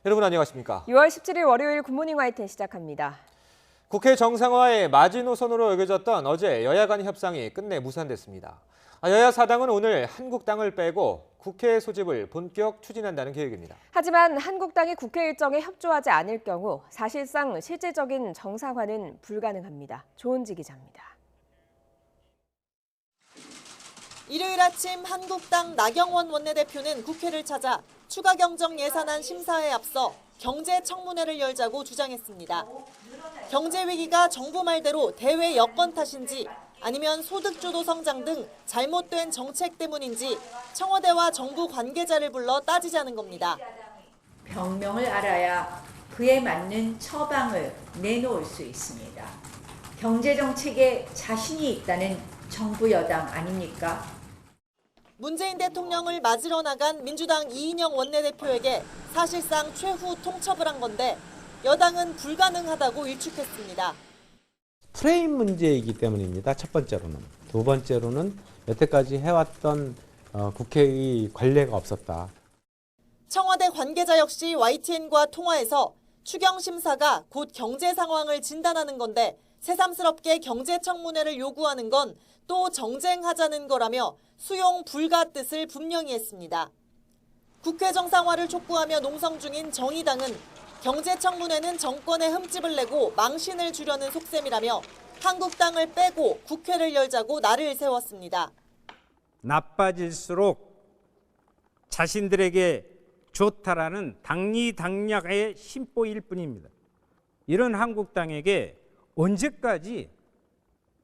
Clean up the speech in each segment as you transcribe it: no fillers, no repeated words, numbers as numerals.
여러분 안녕하십니까? 6월 17일 월요일 굿모닝 YTN 시작합니다. 국회 정상화의 마지노선으로 여겨졌던 어제 여야 간 협상이 끝내 무산됐습니다. 여야 사당은 오늘 한국당을 빼고 국회 소집을 본격 추진한다는 계획입니다. 하지만 한국당이 국회 일정에 협조하지 않을 경우 사실상 실질적인 정상화는 불가능합니다. 조은지 기자입니다. 일요일 아침 한국당 나경원 원내대표는 국회를 찾아 추가 경정 예산안 심사에 앞서 경제청문회를 열자고 주장했습니다. 경제 위기가 정부 말대로 대외 여건 탓인지 아니면 소득주도 성장 등 잘못된 정책 때문인지 청와대와 정부 관계자를 불러 따지자는 겁니다. 병명을 알아야 그에 맞는 처방을 내놓을 수 있습니다. 경제정책에 자신이 있다는 정부 여당 아닙니까? 문재인 대통령을 맞으러 나간 민주당 이인영 원내대표에게 사실상 최후 통첩을 한 건데 여당은 불가능하다고 일축했습니다. 프레임 문제이기 때문입니다. 첫 번째로는. 두 번째로는 여태까지 해왔던 국회의 관례가 없었다. 청와대 관계자 역시 YTN과 통화에서 추경 심사가 곧 경제 상황을 진단하는 건데 새삼스럽게 경제청문회를 요구하는 건 또 정쟁하자는 거라며 수용 불가 뜻을 분명히 했습니다. 국회 정상화를 촉구하며 농성 중인 정의당은 경제청문회는 정권의 흠집을 내고 망신을 주려는 속셈이라며 한국당을 빼고 국회를 열자고 날을 세웠습니다. 나빠질수록 자신들에게 좋다라는 당리당략의 심보일 뿐입니다. 이런 한국당에게 언제까지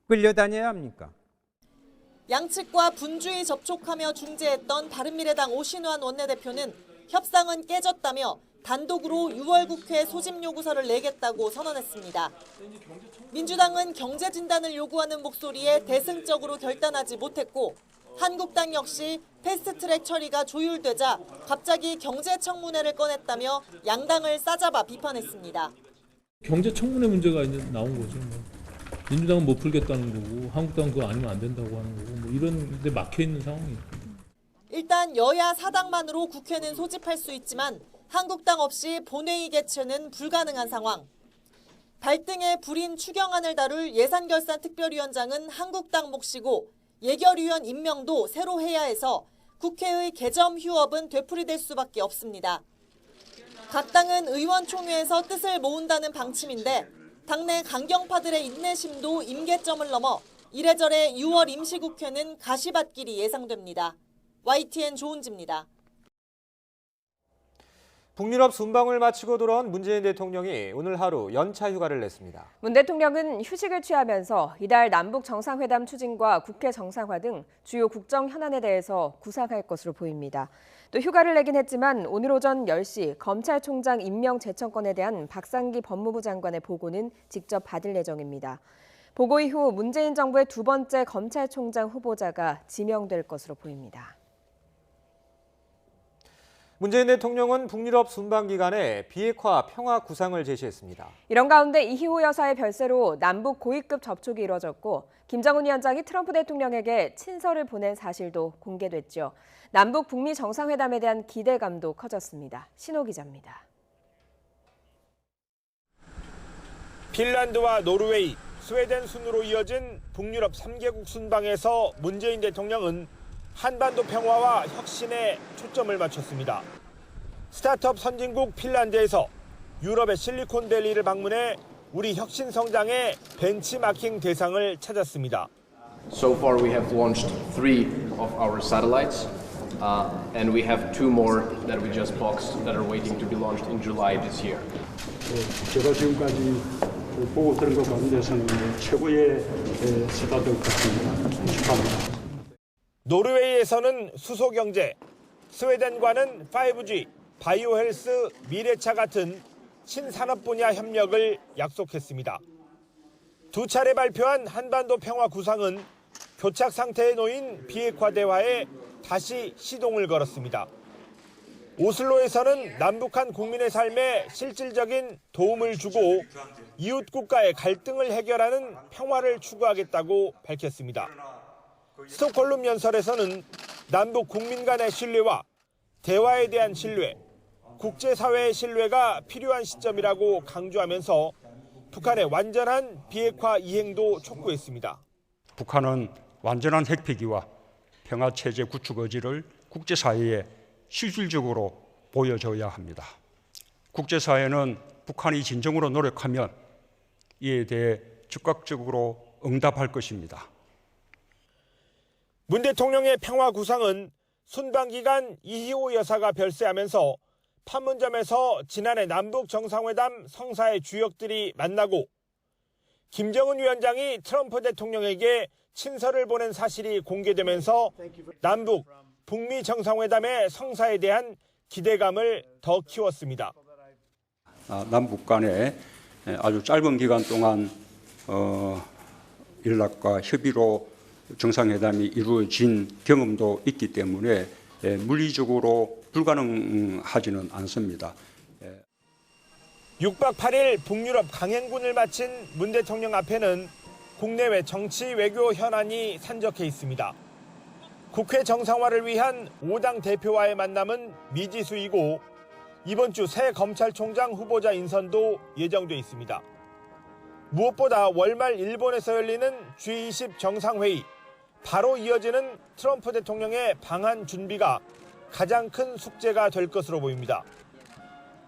끌려다녀야 합니까? 양측과 분주히 접촉하며 중재했던 바른미래당 오신환 원내대표는 협상은 깨졌다며 단독으로 6월 국회 소집 요구서를 내겠다고 선언했습니다. 민주당은 경제 진단을 요구하는 목소리에 대승적으로 결단하지 못했고 한국당 역시 패스트트랙 처리가 조율되자 갑자기 경제청문회를 꺼냈다며 양당을 싸잡아 비판했습니다. 경제청문회 문제가 이제 나온 거죠. 민주당은 못 풀겠다는 거고 한국당은 그거 아니면 안 된다고 하는 거고 이런 데 막혀 있는 상황이에요. 일단 여야 사당만으로 국회는 소집할 수 있지만 한국당 없이 본회의 개최는 불가능한 상황. 발등에 불인 추경안을 다룰 예산결산특별위원장은 한국당 몫이고 예결위원 임명도 새로 해야 해서 국회의 개점 휴업은 되풀이될 수밖에 없습니다. 각 당은 의원총회에서 뜻을 모은다는 방침인데 당내 강경파들의 인내심도 임계점을 넘어 이래저래 6월 임시국회는 가시밭길이 예상됩니다. YTN 조은지입니다. 북유럽 순방을 마치고 돌아온 문재인 대통령이 오늘 하루 연차 휴가를 냈습니다. 문 대통령은 휴식을 취하면서 이달 남북 정상회담 추진과 국회 정상화 등 주요 국정 현안에 대해서 구상할 것으로 보입니다. 또 휴가를 내긴 했지만 오늘 오전 10시 검찰총장 임명 제청권에 대한 박상기 법무부 장관의 보고는 직접 받을 예정입니다. 보고 이후 문재인 정부의 두 번째 검찰총장 후보자가 지명될 것으로 보입니다. 문재인 대통령은 북유럽 순방 기간에 비핵화 평화 구상을 제시했습니다. 이런 가운데 이희호 여사의 별세로 남북 고위급 접촉이 이뤄졌고 김정은 위원장이 트럼프 대통령에게 친서를 보낸 사실도 공개됐죠. 남북 북미 정상회담에 대한 기대감도 커졌습니다. 신호 기자입니다. 핀란드와 노르웨이, 스웨덴 순으로 이어진 북유럽 3개국 순방에서 문재인 대통령은 한반도 평화와 혁신에 초점을 맞췄습니다. 스타트업 선진국 핀란드에서 유럽의 실리콘밸리를 방문해 우리 혁신 성장의 벤치마킹 대상을 찾았습니다. So far we have launched 3 of our satellites and we have 2 more that we just boxed that are waiting to be launched in July this year. 제가 지금까지 보고 들은 것 가운데서는 최고의 스타트업 같습니다. 축하합니다. 노르웨이에서는 수소경제, 스웨덴과는 5G, 바이오헬스, 미래차 같은 신산업 분야 협력을 약속했습니다. 두 차례 발표한 한반도 평화 구상은 교착 상태에 놓인 비핵화 대화에 다시 시동을 걸었습니다. 오슬로에서는 남북한 국민의 삶에 실질적인 도움을 주고 이웃 국가의 갈등을 해결하는 평화를 추구하겠다고 밝혔습니다. 스톡홀름 연설에서는 남북 국민 간의 신뢰와 대화에 대한 신뢰, 국제사회의 신뢰가 필요한 시점이라고 강조하면서 북한의 완전한 비핵화 이행도 촉구했습니다. 북한은 완전한 핵폐기와 평화체제 구축 의지를 국제사회에 실질적으로 보여줘야 합니다. 국제사회는 북한이 진정으로 노력하면 이에 대해 즉각적으로 응답할 것입니다. 문 대통령의 평화 구상은 순방기간 이희호 여사가 별세하면서 판문점에서 지난해 남북 정상회담 성사의 주역들이 만나고 김정은 위원장이 트럼프 대통령에게 친서를 보낸 사실이 공개되면서 남북, 북미 정상회담의 성사에 대한 기대감을 더 키웠습니다. 남북 간에 아주 짧은 기간 동안 연락과 협의로 정상회담이 이루어진 경험도 있기 때문에 물리적으로 불가능하지는 않습니다. 6박 8일 북유럽 강행군을 마친 문 대통령 앞에는 국내외 정치 외교 현안이 산적해 있습니다. 국회 정상화를 위한 5당 대표와의 만남은 미지수이고 이번 주 새 검찰총장 후보자 인선도 예정돼 있습니다. 무엇보다 월말 일본에서 열리는 G20 정상회의, 바로 이어지는 트럼프 대통령의 방한 준비가 가장 큰 숙제가 될 것으로 보입니다.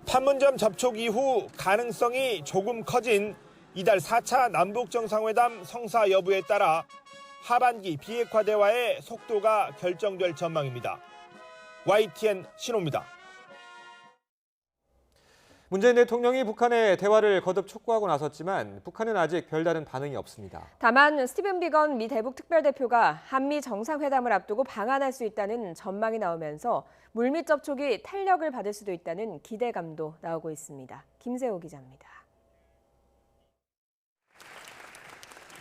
판문점 접촉 이후 가능성이 조금 커진 이달 4차 남북정상회담 성사 여부에 따라 하반기 비핵화 대화의 속도가 결정될 전망입니다. YTN 신호입니다. 문재인 대통령이 북한의 대화를 거듭 촉구하고 나섰지만 북한은 아직 별다른 반응이 없습니다. 다만 스티븐 비건 미 대북 특별대표가 한미 정상회담을 앞두고 방한할 수 있다는 전망이 나오면서 물밑 접촉이 탄력을 받을 수도 있다는 기대감도 나오고 있습니다. 김세호 기자입니다.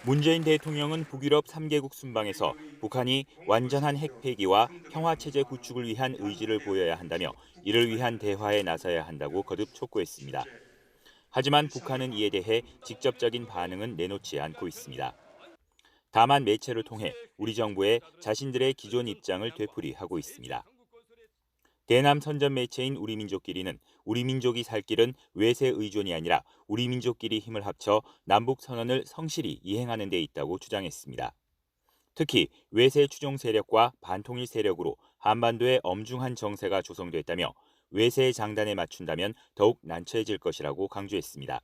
문재인 대통령은 북유럽 3개국 순방에서 북한이 완전한 핵폐기와 평화체제 구축을 위한 의지를 보여야 한다며 이를 위한 대화에 나서야 한다고 거듭 촉구했습니다. 하지만 북한은 이에 대해 직접적인 반응은 내놓지 않고 있습니다. 다만 매체를 통해 우리 정부의 자신들의 기존 입장을 되풀이하고 있습니다. 대남 선전 매체인 우리민족끼리는 우리 민족이 살 길은 외세 의존이 아니라 우리 민족끼리 힘을 합쳐 남북 선언을 성실히 이행하는 데 있다고 주장했습니다. 특히 외세 추종 세력과 반통일 세력으로 한반도에 엄중한 정세가 조성됐다며 외세의 장단에 맞춘다면 더욱 난처해질 것이라고 강조했습니다.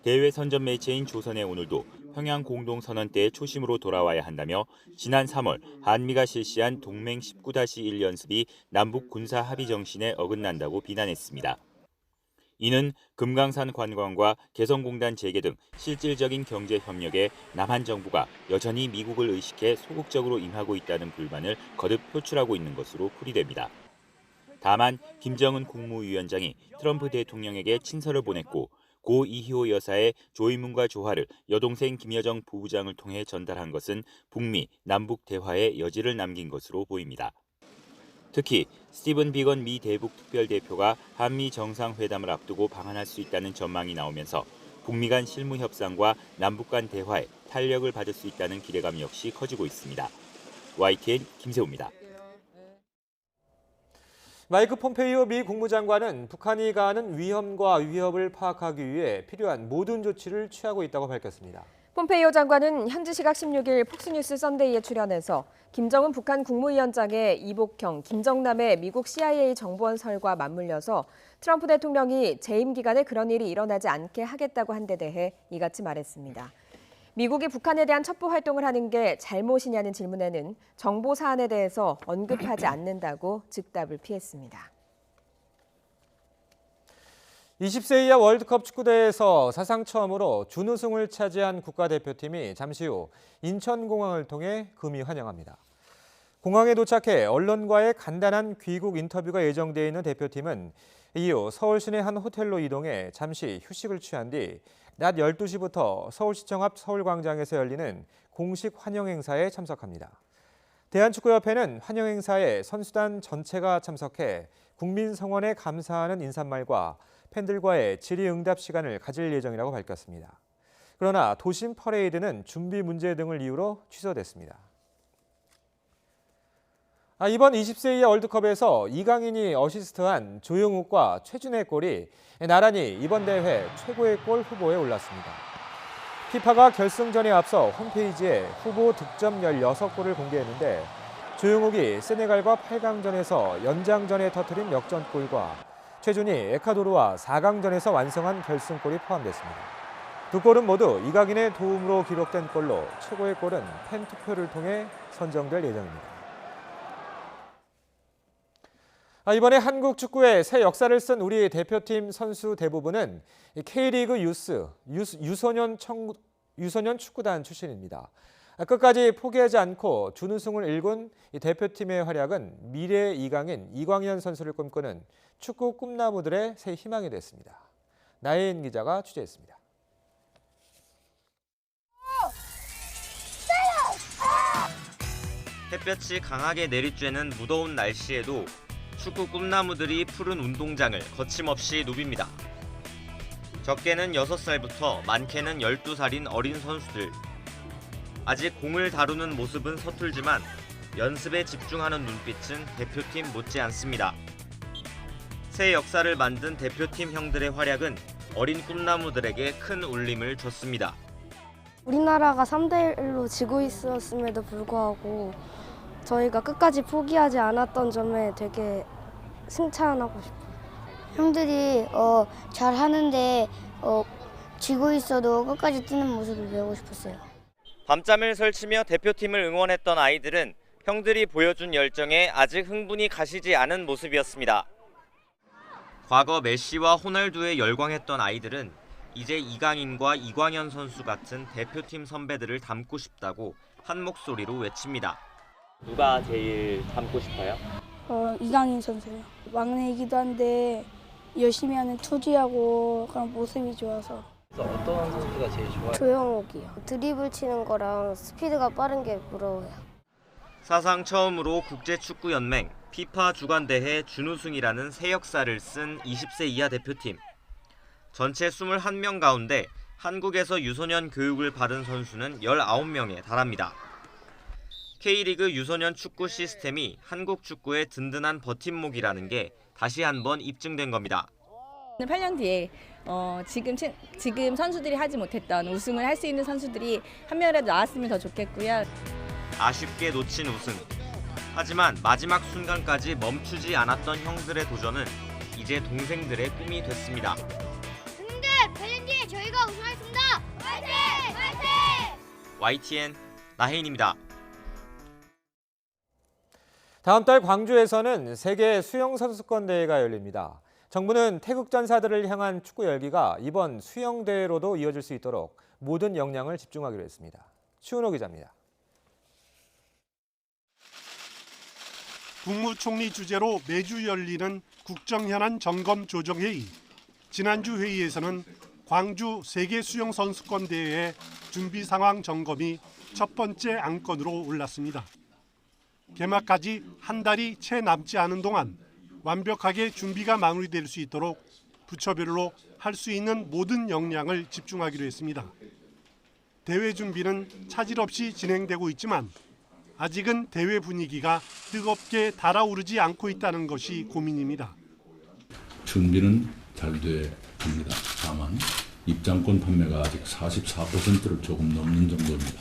대외 선전 매체인 조선의 오늘도 평양 공동선언 때의 초심으로 돌아와야 한다며 지난 3월 한미가 실시한 동맹 19-1 연습이 남북 군사 합의 정신에 어긋난다고 비난했습니다. 이는 금강산 관광과 개성공단 재개 등 실질적인 경제 협력에 남한 정부가 여전히 미국을 의식해 소극적으로 임하고 있다는 불만을 거듭 표출하고 있는 것으로 풀이됩니다. 다만 김정은 국무위원장이 트럼프 대통령에게 친서를 보냈고 고 이희호 여사의 조의문과 조화를 여동생 김여정 부부장을 통해 전달한 것은 북미, 남북 대화의 여지를 남긴 것으로 보입니다. 특히 스티븐 비건 미 대북 특별대표가 한미 정상회담을 앞두고 방한할 수 있다는 전망이 나오면서 북미 간 실무 협상과 남북 간 대화에 탄력을 받을 수 있다는 기대감 역시 커지고 있습니다. YTN 김세호입니다. 마이크 폼페이오 미 국무장관은 북한이 가하는 위험과 위협을 파악하기 위해 필요한 모든 조치를 취하고 있다고 밝혔습니다. 폼페이오 장관은 현지 시각 16일 폭스뉴스 썬데이에 출연해서 김정은 북한 국무위원장의 이복형, 김정남의 미국 CIA 정보원설과 맞물려서 트럼프 대통령이 재임 기간에 그런 일이 일어나지 않게 하겠다고 한 데 대해 이같이 말했습니다. 미국이 북한에 대한 첩보 활동을 하는 게 잘못이냐는 질문에는 정보 사안에 대해서 언급하지 않는다고 즉답을 피했습니다. 20세 이하 월드컵 축구대회에서 사상 처음으로 준우승을 차지한 국가대표팀이 잠시 후 인천공항을 통해 금이 환영합니다. 공항에 도착해 언론과의 간단한 귀국 인터뷰가 예정돼 있는 대표팀은 이후 서울 시내 한 호텔로 이동해 잠시 휴식을 취한 뒤 낮 12시부터 서울시청 앞 서울광장에서 열리는 공식 환영 행사에 참석합니다. 대한축구협회는 환영 행사에 선수단 전체가 참석해 국민 성원에 감사하는 인사말과 팬들과의 질의응답 시간을 가질 예정이라고 밝혔습니다. 그러나 도심 퍼레이드는 준비 문제 등을 이유로 취소됐습니다. 이번 20세 이하 월드컵에서 이강인이 어시스트한 조용욱과 최준의 골이 나란히 이번 대회 최고의 골 후보에 올랐습니다. 피파가 결승전에 앞서 홈페이지에 후보 득점 16골을 공개했는데 조용욱이 세네갈과 8강전에서 연장전에 터뜨린 역전골과 최준이 에콰도르와 4강전에서 완성한 결승골이 포함됐습니다. 두 골은 모두 이강인의 도움으로 기록된 골로 최고의 골은 팬투표를 통해 선정될 예정입니다. 이번에 한국 축구의 새 역사를 쓴 우리 대표팀 선수 대부분은 K리그 유소년 축구단 출신입니다. 끝까지 포기하지 않고 준우승을 일군 이 대표팀의 활약은 미래의 이강인, 이광현 선수를 꿈꾸는 축구 꿈나무들의 새 희망이 됐습니다. 나혜인 기자가 취재했습니다. 햇볕이 강하게 내리쬐는 무더운 날씨에도 축구 꿈나무들이 푸른 운동장을 거침없이 누빕니다. 적게는 6살부터 많게는 12살인 어린 선수들. 아직 공을 다루는 모습은 서툴지만 연습에 집중하는 눈빛은 대표팀 못지않습니다. 새 역사를 만든 대표팀 형들의 활약은 어린 꿈나무들에게 큰 울림을 줬습니다. 우리나라가 3대1로 지고 있었음에도 불구하고 저희가 끝까지 포기하지 않았던 점에 되게 칭찬하고 싶어요. 형들이 잘하는데 지고 있어도 끝까지 뛰는 모습을 배우고 싶었어요. 밤잠을 설치며 대표팀을 응원했던 아이들은 형들이 보여준 열정에 아직 흥분이 가시지 않은 모습이었습니다. 과거 메시와 호날두에 열광했던 아이들은 이제 이강인과 이광현 선수 같은 대표팀 선배들을 닮고 싶다고 한 목소리로 외칩니다. 누가 제일 닮고 싶어요? 이강인 선수요. 막내이기도 한데 열심히 하는 투지하고 그런 모습이 좋아서. 어떤 선수가 제일 좋아요? 조용욱이요. 드리블 치는 거랑 스피드가 빠른 게 부러워요. 사상 처음으로 국제축구연맹 피파 주간대회 준우승이라는 새 역사를 쓴 20세 이하 대표팀. 전체 21명 가운데 한국에서 유소년 교육을 받은 선수는 19명에 달합니다. K리그 유소년 축구 시스템이 한국 축구의 든든한 버팀목이라는 게 다시 한번 입증된 겁니다. 8년 뒤에 지금 선수들이 하지 못했던 우승을 할 수 있는 선수들이 한 명이라도 나왔으면 더 좋겠고요. 아쉽게 놓친 우승. 하지만 마지막 순간까지 멈추지 않았던 형들의 도전은 이제 동생들의 꿈이 됐습니다. 형들, 8년 뒤에 저희가 우승하겠습니다. 화이팅! 화이팅! YTN 나혜인입니다. 다음 달 광주에서는 세계 수영 선수권 대회가 열립니다. 정부는 태극 전사들을 향한 축구 열기가 이번 수영 대회로도 이어질 수 있도록 모든 역량을 집중하기로 했습니다. 추은호 기자입니다. 국무총리 주재로 매주 열리는 국정현안 점검 조정회의. 지난주 회의에서는 광주 세계 수영 선수권 대회 준비 상황 점검이 첫 번째 안건으로 올랐습니다. 개막까지 한 달이 채 남지 않은 동안 완벽하게 준비가 마무리될 수 있도록 부처별로 할 수 있는 모든 역량을 집중하기로 했습니다. 대회 준비는 차질 없이 진행되고 있지만 아직은 대회 분위기가 뜨겁게 달아오르지 않고 있다는 것이 고민입니다. 준비는 잘 돼 갑니다. 다만 입장권 판매가 아직 44%를 조금 넘는 정도입니다.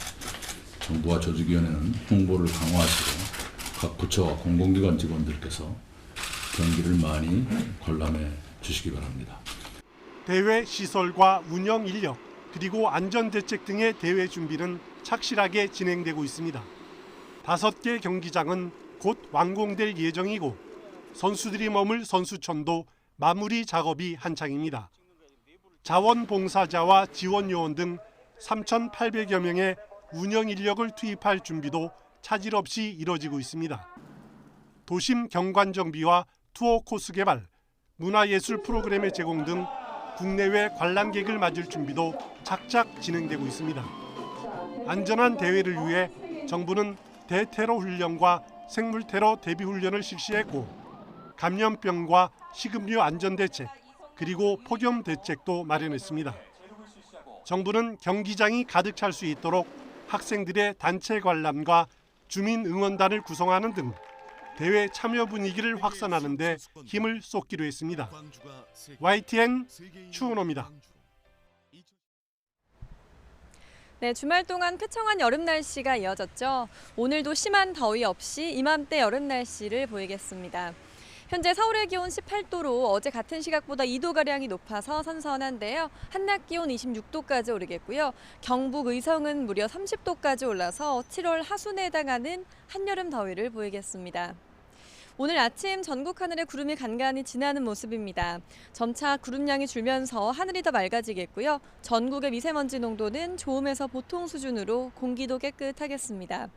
정부와 조직위원회는 홍보를 강화하시고 각 부처와 공공기관 직원들께서 경기를 많이 관람해 주시기 바랍니다. 대회 시설과 운영 인력 그리고 안전대책 등의 대회 준비는 착실하게 진행되고 있습니다. 5개 경기장은 곧 완공될 예정이고 선수들이 머물 선수촌도 마무리 작업이 한창입니다. 자원봉사자와 지원요원 등 3,800여 명의 운영 인력을 투입할 준비도 차질 없이 이뤄지고 있습니다. 도심 경관 정비와 투어 코스 개발, 문화예술 프로그램의 제공 등 국내외 관람객을 맞을 준비도 착착 진행되고 있습니다. 안전한 대회를 위해 정부는 대테러 훈련과 생물테러 대비 훈련을 실시했고 감염병과 식음료 안전 대책 그리고 폭염 대책도 마련했습니다. 정부는 경기장이 가득 찰 수 있도록 학생들의 단체 관람과 주민 응원단을 구성하는 등 대회 참여 분위기를 확산하는 데 힘을 쏟기로 했습니다. YTN 추은호입니다. 네, 주말 동안 쾌청한 여름 날씨가 이어졌죠. 오늘도 심한 더위 없이 이맘때 여름 날씨를 보이겠습니다. 현재 서울의 기온 18도로 어제 같은 시각보다 2도가량이 높아서 선선한데요. 한낮 기온 26도까지 오르겠고요. 경북 의성은 무려 30도까지 올라서 7월 하순에 해당하는 한여름 더위를 보이겠습니다. 오늘 아침 전국 하늘에 구름이 간간히 지나는 모습입니다. 점차 구름량이 줄면서 하늘이 더 맑아지겠고요. 전국의 미세먼지 농도는 좋음에서 보통 수준으로 공기도 깨끗하겠습니다.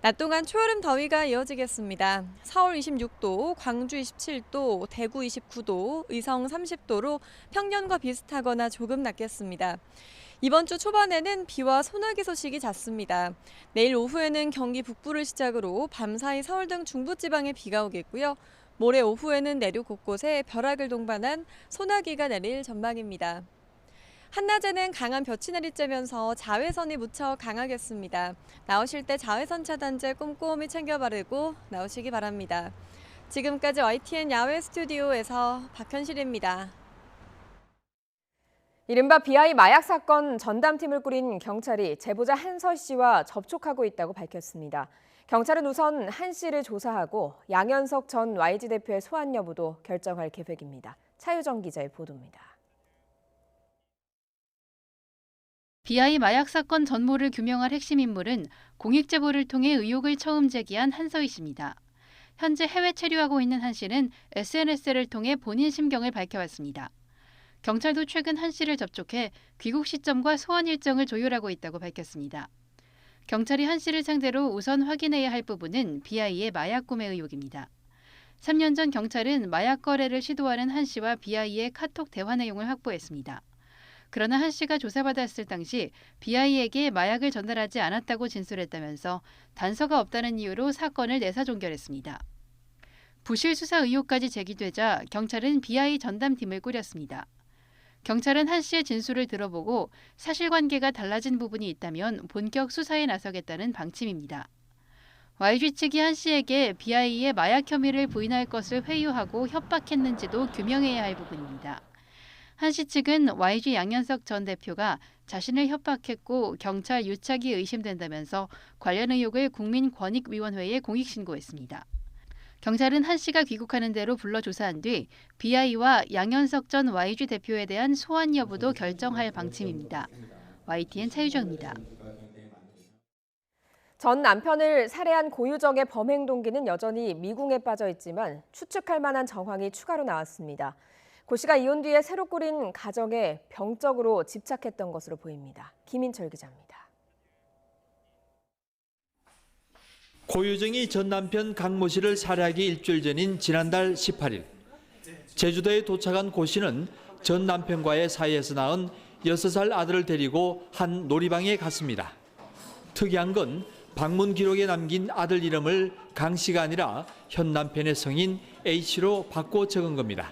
낮 동안 초여름 더위가 이어지겠습니다. 서울 26도, 광주 27도, 대구 29도, 의성 30도로 평년과 비슷하거나 조금 낮겠습니다. 이번 주 초반에는 비와 소나기 소식이 잦습니다. 내일 오후에는 경기 북부를 시작으로 밤사이 서울 등 중부지방에 비가 오겠고요. 모레 오후에는 내륙 곳곳에 벼락을 동반한 소나기가 내릴 전망입니다. 한낮에는 강한 볕이 내리쬐면서 자외선이 무척 강하겠습니다. 나오실 때 자외선 차단제 꼼꼼히 챙겨 바르고 나오시기 바랍니다. 지금까지 YTN 야외 스튜디오에서 박현실입니다. 이른바 BI 마약 사건 전담팀을 꾸린 경찰이 제보자 한서 씨와 접촉하고 있다고 밝혔습니다. 경찰은 우선 한 씨를 조사하고 양현석 전 YG 대표의 소환 여부도 결정할 계획입니다. 차유정 기자의 보도입니다. BI 마약 사건 전모를 규명할 핵심 인물은 공익 제보를 통해 의혹을 처음 제기한 한서희 씨입니다. 현재 해외 체류하고 있는 한 씨는 SNS를 통해 본인 심경을 밝혀왔습니다. 경찰도 최근 한 씨를 접촉해 귀국 시점과 소환 일정을 조율하고 있다고 밝혔습니다. 경찰이 한 씨를 상대로 우선 확인해야 할 부분은 BI의 마약 구매 의혹입니다. 3년 전 경찰은 마약 거래를 시도하는 한 씨와 BI의 카톡 대화 내용을 확보했습니다. 그러나 한 씨가 조사받았을 당시 BI에게 마약을 전달하지 않았다고 진술했다면서 단서가 없다는 이유로 사건을 내사 종결했습니다. 부실 수사 의혹까지 제기되자 경찰은 BI 전담팀을 꾸렸습니다. 경찰은 한 씨의 진술을 들어보고 사실관계가 달라진 부분이 있다면 본격 수사에 나서겠다는 방침입니다. YG 측이 한 씨에게 BI의 마약 혐의를 부인할 것을 회유하고 협박했는지도 규명해야 할 부분입니다. 한 씨 측은 YG 양현석 전 대표가 자신을 협박했고 경찰 유착이 의심된다면서 관련 의혹을 국민권익위원회에 공익신고했습니다. 경찰은 한 씨가 귀국하는 대로 불러 조사한 뒤 BI와 양현석 전 YG 대표에 대한 소환 여부도 결정할 방침입니다. YTN 차유정입니다. 전 남편을 살해한 고유정의 범행 동기는 여전히 미궁에 빠져 있지만 추측할 만한 정황이 추가로 나왔습니다. 고 씨가 이혼 뒤에 새로 꾸린 가정에 병적으로 집착했던 것으로 보입니다. 김인철 기자입니다. 고유정이 전 남편 강모 씨를 살해하기 일주일 전인 지난달 18일 제주도에 도착한 고 씨는 전 남편과의 사이에서 낳은 6살 아들을 데리고 한 놀이방에 갔습니다. 특이한 건 방문 기록에 남긴 아들 이름을 강 씨가 아니라 현 남편의 성인 A 씨로 바꿔 적은 겁니다.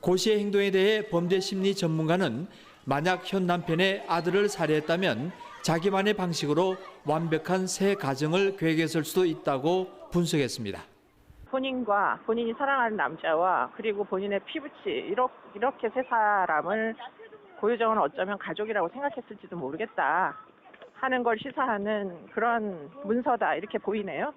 고 씨의 행동에 대해 범죄심리 전문가는 만약 현 남편의 아들을 살해했다면 자기만의 방식으로 완벽한 새 가정을 계획했을 수도 있다고 분석했습니다. 본인과 본인이 사랑하는 남자와 그리고 본인의 피부치 이렇게 세 사람을 고유정은 어쩌면 가족이라고 생각했을지도 모르겠다 하는 걸 시사하는 그런 문서다 이렇게 보이네요.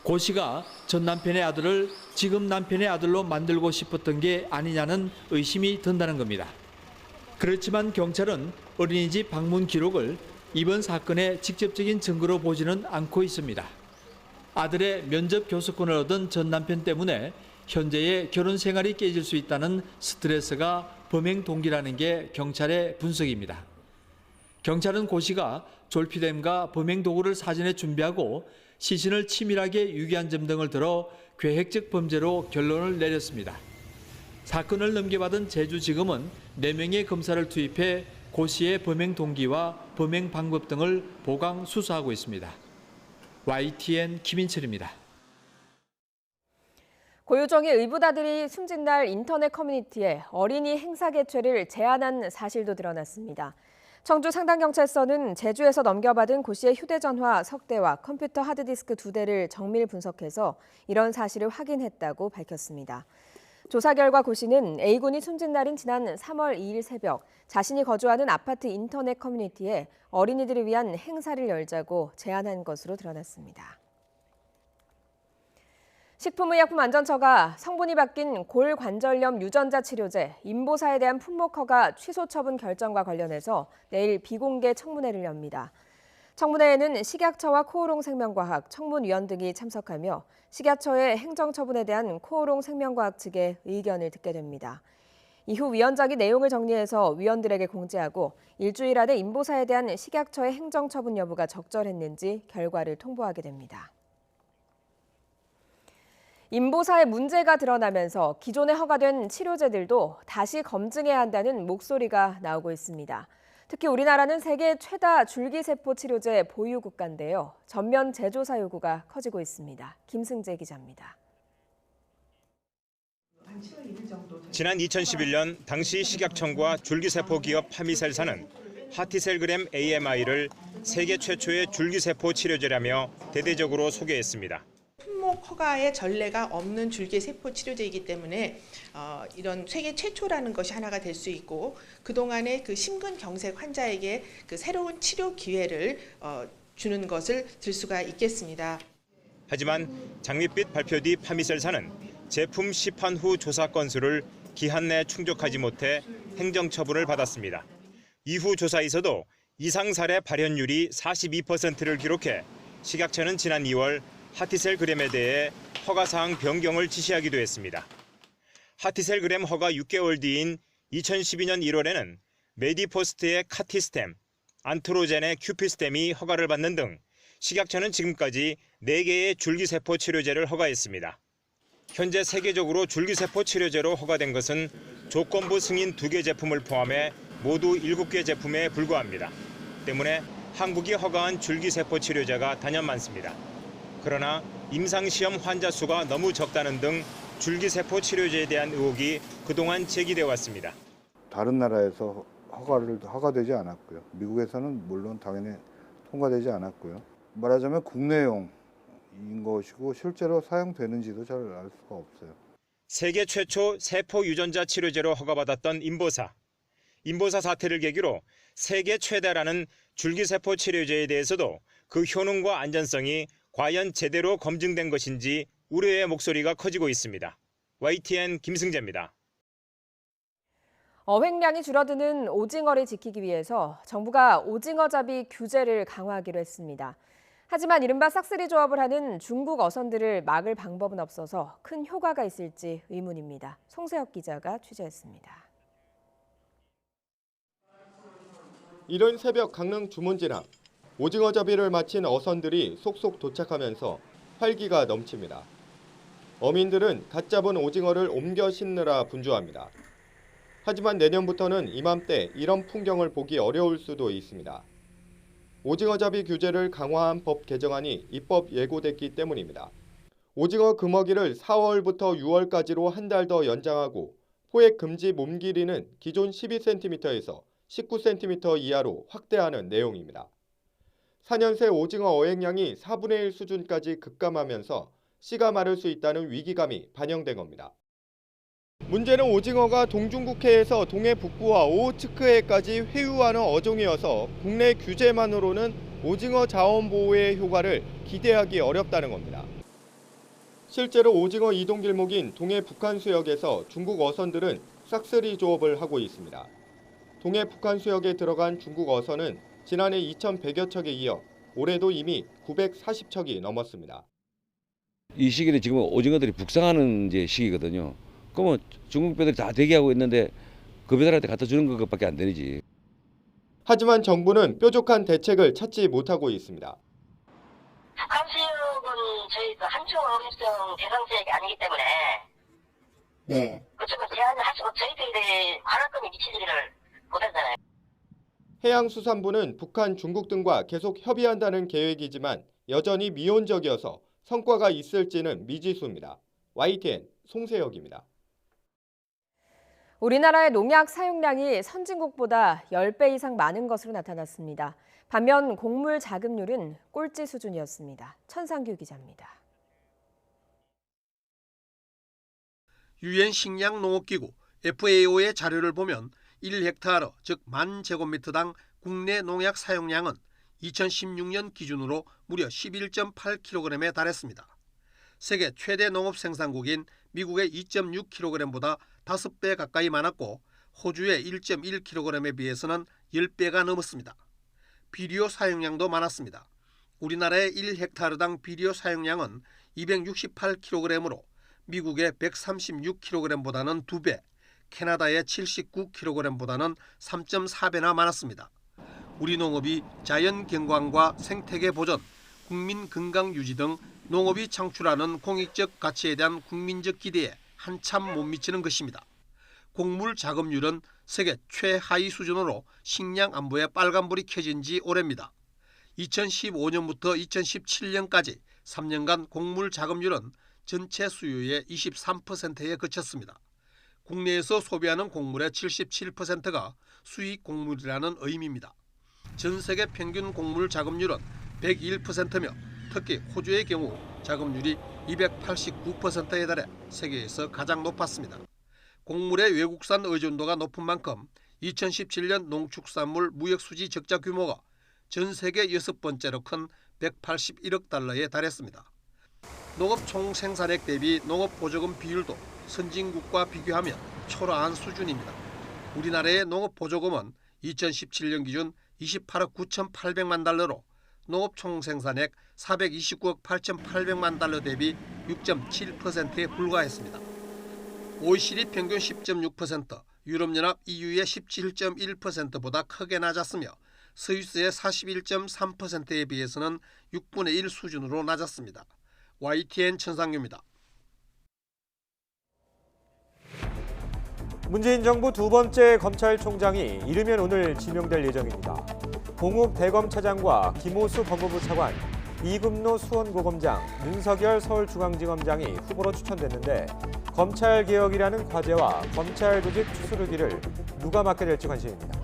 고 씨가 전 남편의 아들을 지금 남편의 아들로 만들고 싶었던 게 아니냐는 의심이 든다는 겁니다. 그렇지만 경찰은 어린이집 방문 기록을 이번 사건의 직접적인 증거로 보지는 않고 있습니다. 아들의 면접 교섭권을 얻은 전 남편 때문에 현재의 결혼 생활이 깨질 수 있다는 스트레스가 범행 동기라는 게 경찰의 분석입니다. 경찰은 고 씨가 졸피뎀과 범행 도구를 사전에 준비하고 시신을 치밀하게 유기한 점 등을 들어 계획적 범죄로 결론을 내렸습니다. 사건을 넘겨받은 제주지검은 4명의 검사를 투입해 고 씨의 범행 동기와 범행 방법 등을 보강 수사하고 있습니다. YTN 김인철입니다. 고유정의 의붓아들이 숨진 날 인터넷 커뮤니티에 어린이 행사 개최를 제안한 사실도 드러났습니다. 청주 상당경찰서는 제주에서 넘겨받은 고 씨의 휴대전화 석 대와 컴퓨터 하드디스크 2대를 정밀 분석해서 이런 사실을 확인했다고 밝혔습니다. 조사 결과 고 씨는 A군이 숨진 날인 지난 3월 2일 새벽 자신이 거주하는 아파트 인터넷 커뮤니티에 어린이들을 위한 행사를 열자고 제안한 것으로 드러났습니다. 식품의약품안전처가 성분이 바뀐 골관절염 유전자 치료제 인보사에 대한 품목 허가 취소 처분 결정과 관련해서 내일 비공개 청문회를 엽니다. 청문회에는 식약처와 코오롱생명과학, 청문위원 등이 참석하며 식약처의 행정처분에 대한 코오롱생명과학 측의 의견을 듣게 됩니다. 이후 위원장이 내용을 정리해서 위원들에게 공지하고 일주일 안에 인보사에 대한 식약처의 행정처분 여부가 적절했는지 결과를 통보하게 됩니다. 인보사에 문제가 드러나면서 기존에 허가된 치료제들도 다시 검증해야 한다는 목소리가 나오고 있습니다. 특히 우리나라는 세계 최다 줄기세포 치료제 보유 국가인데요. 전면 재조사 요구가 커지고 있습니다. 김승재 기자입니다. 지난 2011년 당시 식약청과 줄기세포 기업 파미셀사는 하티셀그램 AMI를 세계 최초의 줄기세포 치료제라며 대대적으로 소개했습니다. 품목 허가의 전례가 없는 줄기세포 치료제이기 때문에 이런 세계 최초라는 것이 하나가 될 수 있고 그동안의 그 심근경색 환자에게 그 새로운 치료 기회를 주는 것을 들 수가 있겠습니다. 하지만 장밋빛 발표 뒤 파미셀사는 제품 시판 후 조사 건수를 기한 내 충족하지 못해 행정처분을 받았습니다. 이후 조사에서도 이상 사례 발현율이 42%를 기록해 식약처는 지난 2월 하티셀그램에 대해 허가사항 변경을 지시하기도 했습니다. 하티셀그램 허가 6개월 뒤인 2012년 1월에는 메디포스트의 카티스템, 안트로젠의 큐피스템이 허가를 받는 등 식약처는 지금까지 4개의 줄기세포 치료제를 허가했습니다. 현재 세계적으로 줄기세포 치료제로 허가된 것은 조건부 승인 2개 제품을 포함해 모두 7개 제품에 불과합니다. 때문에 한국이 허가한 줄기세포 치료제가 단연 많습니다. 그러나 임상시험 환자 수가 너무 적다는 등 줄기세포 치료제에 대한 의혹이 그동안 제기돼 왔습니다. 다른 나라에서 허가되지 않았고요. 미국에서는 물론 당연히 통과되지 않았고요. 말하자면 국내용인 것이고 실제로 사용되는지도 잘 알 수가 없어요. 세계 최초 세포 유전자 치료제로 허가받았던 인보사. 인보사 사태를 계기로 세계 최다라는 줄기세포 치료제에 대해서도 그 효능과 안전성이 과연 제대로 검증된 것인지 우려의 목소리가 커지고 있습니다. YTN 김승재입니다. 어획량이 줄어드는 오징어를 지키기 위해서 정부가 오징어잡이 규제를 강화하기로 했습니다. 하지만 이른바 싹쓸이 조업을 하는 중국 어선들을 막을 방법은 없어서 큰 효과가 있을지 의문입니다. 송세혁 기자가 취재했습니다. 이른 새벽 강릉 주문진항. 오징어잡이를 마친 어선들이 속속 도착하면서 활기가 넘칩니다. 어민들은 갓 잡은 오징어를 옮겨 싣느라 분주합니다. 하지만 내년부터는 이맘때 이런 풍경을 보기 어려울 수도 있습니다. 오징어잡이 규제를 강화한 법 개정안이 입법 예고됐기 때문입니다. 오징어 금어기를 4월부터 6월까지로 한 달 더 연장하고 포획 금지 몸 길이는 기존 12cm에서 19cm 이하로 확대하는 내용입니다. 4년 새 오징어 어획량이 4분의 1 수준까지 급감하면서 씨가 마를 수 있다는 위기감이 반영된 겁니다. 문제는 오징어가 동중국해에서 동해 북부와 오호츠크해까지 회유하는 어종이어서 국내 규제만으로는 오징어 자원 보호의 효과를 기대하기 어렵다는 겁니다. 실제로 오징어 이동 길목인 동해 북한 수역에서 중국 어선들은 싹쓸이 조업을 하고 있습니다. 동해 북한 수역에 들어간 중국 어선은 지난해 2,100여 척에 이어 올해도 이미 940척이 넘었습니다. 이 시기는 지금 오징어들이 북상하는 이제 시기거든요. 그러면 중국 배들이 다 대기하고 있는데 그 배들한테 갖다 주는 것밖에 안 되지. 하지만 정부는 뾰족한 대책을 찾지 못하고 있습니다. 북한 수역은 저희 그 한중 어업협정 대상 지역이 아니기 때문에 그쪽은 제한을 할 수가 저희들이 관할권이 미치지를 못하잖아요. 해양수산부는 북한, 중국 등과 계속 협의한다는 계획이지만 여전히 미온적이어서 성과가 있을지는 미지수입니다. YTN 송세혁입니다. 우리나라의 농약 사용량이 선진국보다 10배 이상 많은 것으로 나타났습니다. 반면 곡물 자급률은 꼴찌 수준이었습니다. 천상규 기자입니다. 유엔 식량농업기구 FAO의 자료를 보면 1헥타르, 즉 1000제곱미터당 국내 농약 사용량은 2016년 기준으로 무려 11.8kg에 달했습니다. 세계 최대 농업 생산국인 미국의 2.6kg보다 5배 가까이 많았고 호주의 1.1kg에 비해서는 10배가 넘었습니다. 비료 사용량도 많았습니다. 우리나라의 1헥타르당 비료 사용량은 268kg으로 미국의 136kg보다는 2배, 캐나다의 79kg보다는 3.4배나 많았습니다. 우리 농업이 자연 경관과 생태계 보전, 국민 건강 유지 등 농업이 창출하는 공익적 가치에 대한 국민적 기대에 한참 못 미치는 것입니다. 곡물 자급률은 세계 최하위 수준으로 식량 안보에 빨간불이 켜진 지 오래입니다. 2015년부터 2017년까지 3년간 곡물 자급률은 전체 수요의 23%에 그쳤습니다. 국내에서 소비하는 곡물의 77%가 수입 곡물이라는 의미입니다. 전 세계 평균 곡물 자급률은 101%며 특히 호주의 경우 자급률이 289%에 달해 세계에서 가장 높았습니다. 곡물의 외국산 의존도가 높은 만큼 2017년 농축산물 무역수지 적자 규모가 전 세계 6번째로 큰 181억 달러에 달했습니다. 농업 총생산액 대비 농업보조금 비율도 선진국과 비교하면 초라한 수준입니다. 우리나라의 농업보조금은 2017년 기준 28억 9,800만 달러로 농업 총생산액 429억 8,800만 달러 대비 6.7%에 불과했습니다. OECD 평균 10.6%, 유럽연합 EU의 17.1%보다 크게 낮았으며 스위스의 41.3%에 비해서는 6분의 1 수준으로 낮았습니다. YTN 천상규입니다. 문재인 정부 두 번째 검찰총장이 이르면 오늘 지명될 예정입니다. 봉욱 대검차장과 김호수 법무부 차관, 이금노 수원고검장, 윤석열 서울중앙지검장이 후보로 추천됐는데 검찰개혁이라는 과제와 검찰 조직 추스르기를 누가 맡게 될지 관심입니다.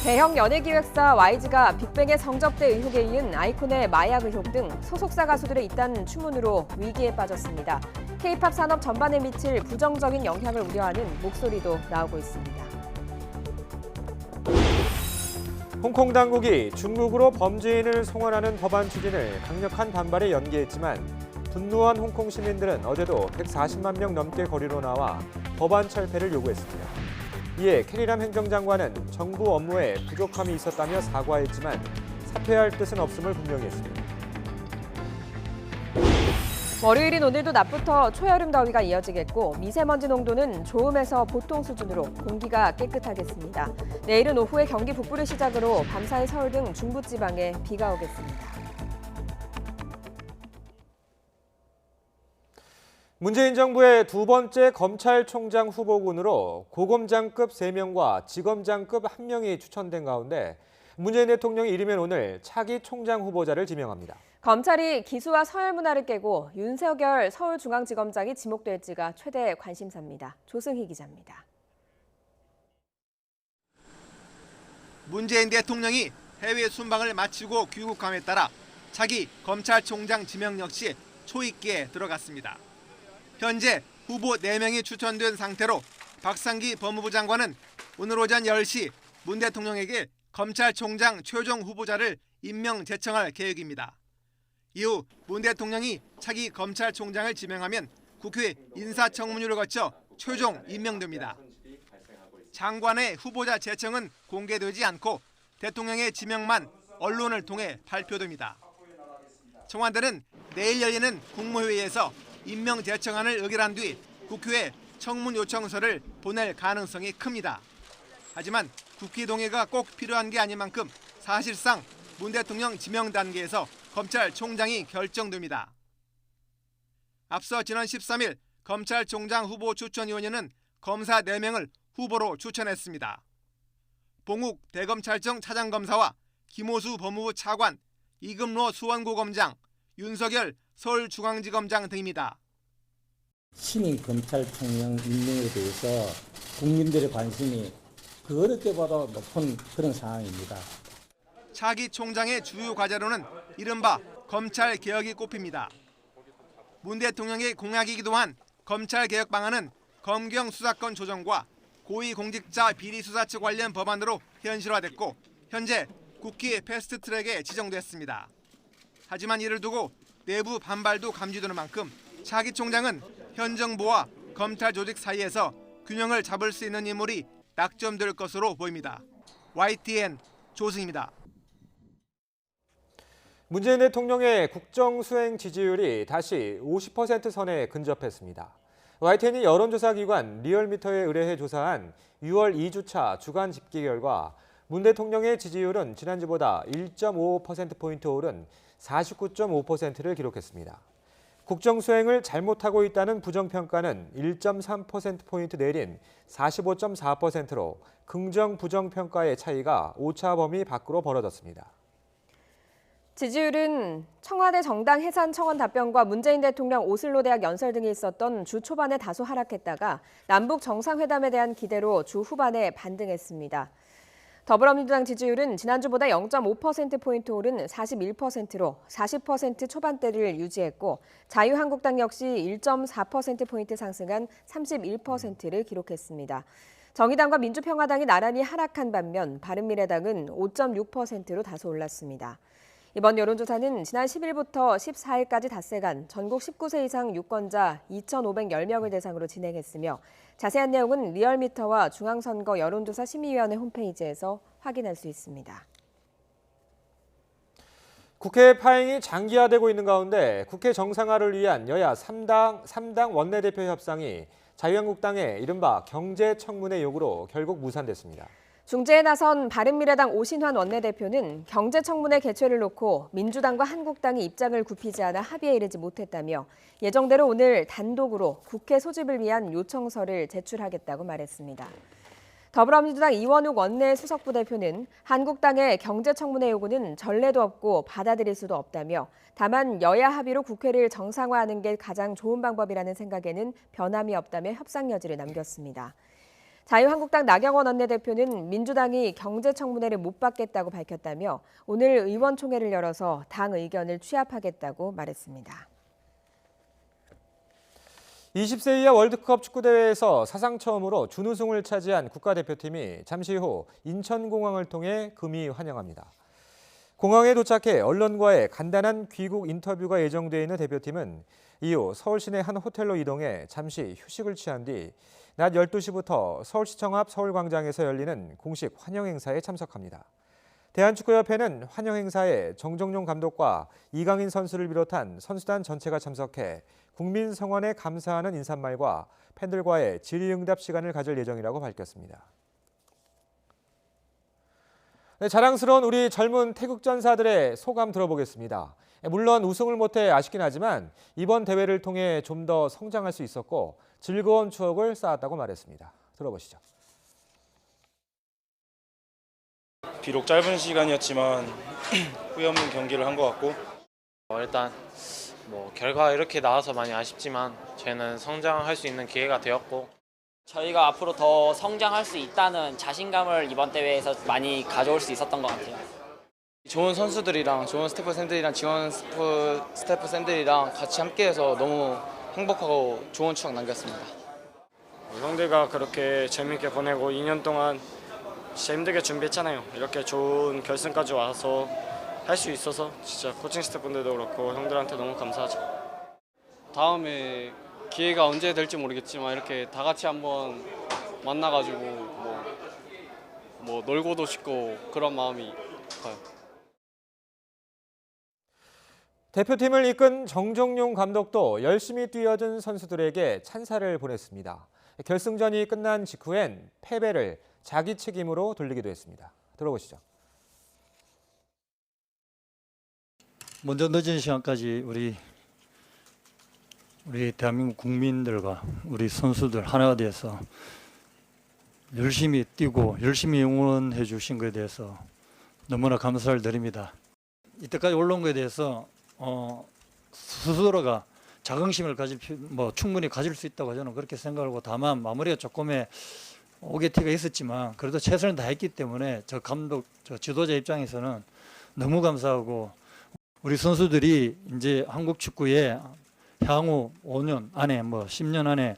대형 연예기획사 YG가 빅뱅의 성접대 의혹에 이은 아이콘의 마약 의혹 등 소속사 가수들의 잇따른 추문으로 위기에 빠졌습니다. K-팝 산업 전반에 미칠 부정적인 영향을 우려하는 목소리도 나오고 있습니다. 홍콩 당국이 중국으로 범죄인을 송환하는 법안 추진을 강력한 반발에 연기했지만 분노한 홍콩 시민들은 어제도 140만 명 넘게 거리로 나와 법안 철폐를 요구했습니다. 이에 캐리람 행정장관은 정부 업무에 부족함이 있었다며 사과했지만 사퇴할 뜻은 없음을 분명히 했습니다. 월요일인 오늘도 낮부터 초여름 더위가 이어지겠고 미세먼지 농도는 좋음에서 보통 수준으로 공기가 깨끗하겠습니다. 내일은 오후에 경기 북부를 시작으로 밤사이 서울 등 중부지방에 비가 오겠습니다. 문재인 정부의 두 번째 검찰총장 후보군으로 고검장급 3명과 지검장급 1명이 추천된 가운데 문재인 대통령이 이르면 오늘 차기 총장 후보자를 지명합니다. 검찰이 기수와 서열 문화를 깨고 윤석열 서울중앙지검장이 지목될지가 최대 관심사입니다. 조승희 기자입니다. 문재인 대통령이 해외 순방을 마치고 귀국함에 따라 차기 검찰총장 지명 역시 초입기에 들어갔습니다. 현재 후보 4명이 추천된 상태로 박상기 법무부 장관은 오늘 오전 10시 문 대통령에게 검찰총장 최종 후보자를 임명 제청할 계획입니다. 이후 문 대통령이 차기 검찰총장을 지명하면 국회 인사청문회를 거쳐 최종 임명됩니다. 장관의 후보자 제청은 공개되지 않고 대통령의 지명만 언론을 통해 발표됩니다. 청와대는 내일 열리는 국무회의에서 임명 제청안을 의결한 뒤 국회에 청문 요청서를 보낼 가능성이 큽니다. 하지만 국회 동의가 꼭 필요한 게 아닌 만큼 사실상 문 대통령 지명 단계에서 검찰총장이 결정됩니다. 앞서 지난 13일 검찰총장 후보 추천위원회는 검사 4명을 후보로 추천했습니다. 봉욱 대검찰청 차장검사와 김호수 법무부 차관, 이금노 수원고검장, 윤석열 서울중앙지검장 등입니다. 신임 검찰총장 임명에 대해서 국민들의 관심이 그 어느 때보다 높은 그런 상황입니다. 차기 총장의 주요 과제로는 이른바 검찰 개혁이 꼽힙니다. 문 대통령의 공약이기도 한 검찰 개혁 방안은 검경 수사권 조정과 고위공직자 비리수사처 관련 법안으로 현실화됐고 현재 국회 패스트트랙에 지정됐습니다. 하지만 이를 두고 내부 반발도 감지되는 만큼 차기 총장은 현 정부와 검찰 조직 사이에서 균형을 잡을 수 있는 인물이 낙점될 것으로 보입니다. YTN 조승입니다. 문재인 대통령의 국정수행 지지율이 다시 50% 선에 근접했습니다. YTN이 여론조사기관 리얼미터에 의뢰해 조사한 6월 2주차 주간 집계 결과 문 대통령의 지지율은 지난주보다 1.5%포인트 오른 49.5%를 기록했습니다. 국정수행을 잘못하고 있다는 부정평가는 1.3%포인트 내린 45.4%로 긍정 부정평가의 차이가 오차 범위 밖으로 벌어졌습니다. 지지율은 청와대 정당 해산 청원 답변과 문재인 대통령 오슬로 대학 연설 등이 있었던 주 초반에 다소 하락했다가 남북 정상회담에 대한 기대로 주 후반에 반등했습니다. 더불어민주당 지지율은 지난주보다 0.5%포인트 오른 41%로 40% 초반대를 유지했고 자유한국당 역시 1.4%포인트 상승한 31%를 기록했습니다. 정의당과 민주평화당이 나란히 하락한 반면 바른미래당은 5.6%로 다소 올랐습니다. 이번 여론조사는 지난 10일부터 14일까지 닷새간 전국 19세 이상 유권자 2,510명을 대상으로 진행했으며 자세한 내용은 리얼미터와 중앙선거 여론조사 심의위원회 홈페이지에서 확인할 수 있습니다. 국회 파행이 장기화되고 있는 가운데 국회 정상화를 위한 여야 3당 원내대표 협상이 자유한국당의 이른바 경제청문회 요구로 결국 무산됐습니다. 중재에 나선 바른미래당 오신환 원내대표는 경제청문회 개최를 놓고 민주당과 한국당이 입장을 굽히지 않아 합의에 이르지 못했다며 예정대로 오늘 단독으로 국회 소집을 위한 요청서를 제출하겠다고 말했습니다. 더불어민주당 이원욱 원내수석부대표는 한국당의 경제청문회 요구는 전례도 없고 받아들일 수도 없다며 다만 여야 합의로 국회를 정상화하는 게 가장 좋은 방법이라는 생각에는 변함이 없다며 협상 여지를 남겼습니다. 자유한국당 나경원 원내대표는 민주당이 경제청문회를 못 받겠다고 밝혔다며 오늘 의원총회를 열어서 당 의견을 취합하겠다고 말했습니다. 20세 이하 월드컵 축구대회에서 사상 처음으로 준우승을 차지한 국가대표팀이 잠시 후 인천공항을 통해 금이 환영합니다. 공항에 도착해 언론과의 간단한 귀국 인터뷰가 예정돼 있는 대표팀은 이후 서울 시내 한 호텔로 이동해 잠시 휴식을 취한 뒤 낮 12시부터 서울시청 앞 서울광장에서 열리는 공식 환영 행사에 참석합니다. 대한축구협회는 환영 행사에 정정용 감독과 이강인 선수를 비롯한 선수단 전체가 참석해 국민 성원에 감사하는 인사말과 팬들과의 질의응답 시간을 가질 예정이라고 밝혔습니다. 네, 자랑스러운 우리 젊은 태극전사들의 소감 들어보겠습니다. 물론 우승을 못해 아쉽긴 하지만 이번 대회를 통해 좀 더 성장할 수 있었고 즐거운 추억을 쌓았다고 말했습니다. 들어보시죠. 비록 짧은 시간이었지만 후회 없는 경기를 한 것 같고 일단 결과 이렇게 나와서 많이 아쉽지만 저희는 성장할 수 있는 기회가 되었고 저희가 앞으로 더 성장할 수 있다는 자신감을 이번 대회에서 많이 가져올 수 있었던 것 같아요. 좋은 선수들이랑 좋은 스태프생들이랑 지원 스태프생들이랑 같이 함께해서 너무 행복하고 좋은 추억 남겼습니다. 형들과 그렇게 재밌게 보내고 2년 동안 진짜 힘들게 준비했잖아요. 이렇게 좋은 결승까지 와서 할 수 있어서 진짜 코칭 스태프분들도 그렇고 형들한테 너무 감사하죠. 다음에 기회가 언제 될지 모르겠지만 이렇게 다 같이 한번 만나가지고 놀고도 싶고 그런 마음이 커요. 대표팀을 이끈 정정용 감독도 열심히 뛰어든 선수들에게 찬사를 보냈습니다. 결승전이 끝난 직후엔 패배를 자기 책임으로 돌리기도 했습니다. 들어보시죠. 먼저 늦은 시간까지 우리 대한민국 국민들과 우리 선수들 하나가 돼서 열심히 뛰고 열심히 응원해 주신 것에 대해서 너무나 감사를 드립니다. 이때까지 올라온 것에 대해서 스스로가 자긍심을 충분히 가질 수 있다고 저는 그렇게 생각하고, 다만 마무리가 조금의 오게티가 있었지만 그래도 최선을 다했기 때문에 저 지도자 입장에서는 너무 감사하고, 우리 선수들이 이제 한국 축구에 향후 5년 안에 10년 안에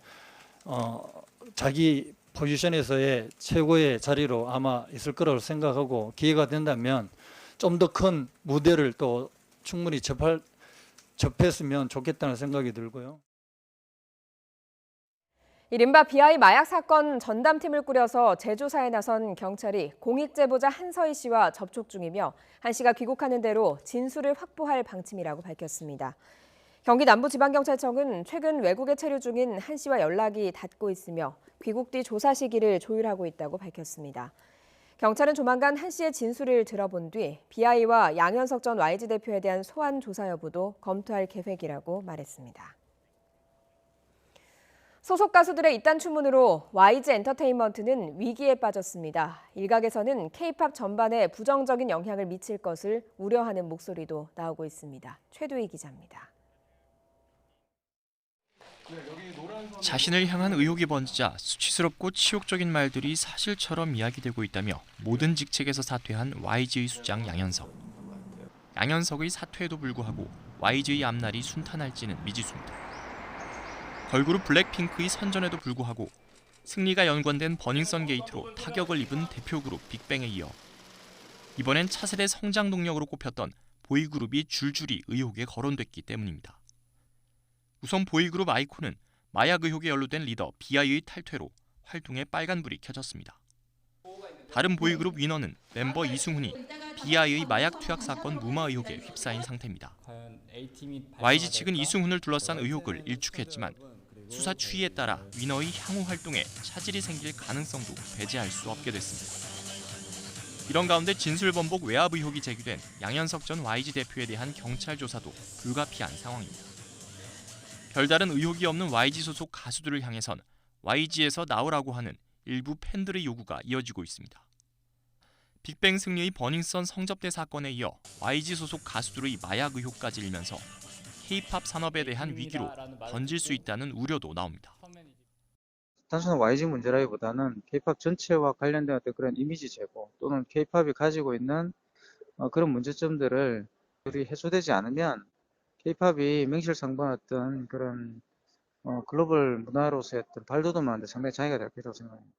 자기 포지션에서의 최고의 자리로 아마 있을 거라고 생각하고, 기회가 된다면 좀 더 큰 무대를 또 충분히 접했으면 좋겠다는 생각이 들고요. 이른바 BI 마약 사건 전담팀을 꾸려서 재조사에 나선 경찰이 공익 제보자 한서희 씨와 접촉 중이며 한 씨가 귀국하는 대로 진술을 확보할 방침이라고 밝혔습니다. 경기 남부지방경찰청은 최근 외국에 체류 중인 한 씨와 연락이 닿고 있으며 귀국 뒤 조사 시기를 조율하고 있다고 밝혔습니다. 경찰은 조만간 한 씨의 진술을 들어본 뒤 BI와 양현석 전 YG 대표에 대한 소환 조사 여부도 검토할 계획이라고 말했습니다. 소속 가수들의 이딴 추문으로 YG 엔터테인먼트는 위기에 빠졌습니다. 일각에서는 K-팝 전반에 부정적인 영향을 미칠 것을 우려하는 목소리도 나오고 있습니다. 최두희 기자입니다. 자신을 향한 의혹이 번지자 수치스럽고 치욕적인 말들이 사실처럼 이야기되고 있다며 모든 직책에서 사퇴한 YG의 수장 양현석. 양현석의 사퇴에도 불구하고 YG의 앞날이 순탄할지는 미지수입니다. 걸그룹 블랙핑크의 선전에도 불구하고 승리가 연관된 버닝썬 게이트로 타격을 입은 대표그룹 빅뱅에 이어 이번엔 차세대 성장 동력으로 꼽혔던 보이그룹이 줄줄이 의혹에 거론됐기 때문입니다. 우선 보이그룹 아이콘은 마약 의혹에 연루된 리더 BI의 탈퇴로 활동에 빨간불이 켜졌습니다. 다른 보이그룹 위너는 멤버 이승훈이 BI의 마약 투약 사건 무마 의혹에 휩싸인 상태입니다. YG 측은 이승훈을 둘러싼 의혹을 일축했지만 수사 추이에 따라 위너의 향후 활동에 차질이 생길 가능성도 배제할 수 없게 됐습니다. 이런 가운데 진술 번복 외압 의혹이 제기된 양현석 전 YG 대표에 대한 경찰 조사도 불가피한 상황입니다. 별다른 의혹이 없는 YG 소속 가수들을 향해선 YG에서 나오라고 하는 일부 팬들의 요구가 이어지고 있습니다. 빅뱅 승리의 버닝썬 성접대 사건에 이어 YG 소속 가수들의 마약 의혹까지 일면서 K-팝 산업에 대한 위기로 번질 수 있다는 우려도 나옵니다. 단순한 YG 문제라기보다는 K-팝 전체와 관련된 어떤 그런 이미지 제고 또는 K-팝이 가지고 있는 그런 문제점들을 해소되지 않으면 K-팝이 명실상부한 어떤 그런 글로벌 문화로서의 어떤 발돋움하는 데 상당히 장애가 될 거라고 생각합니다.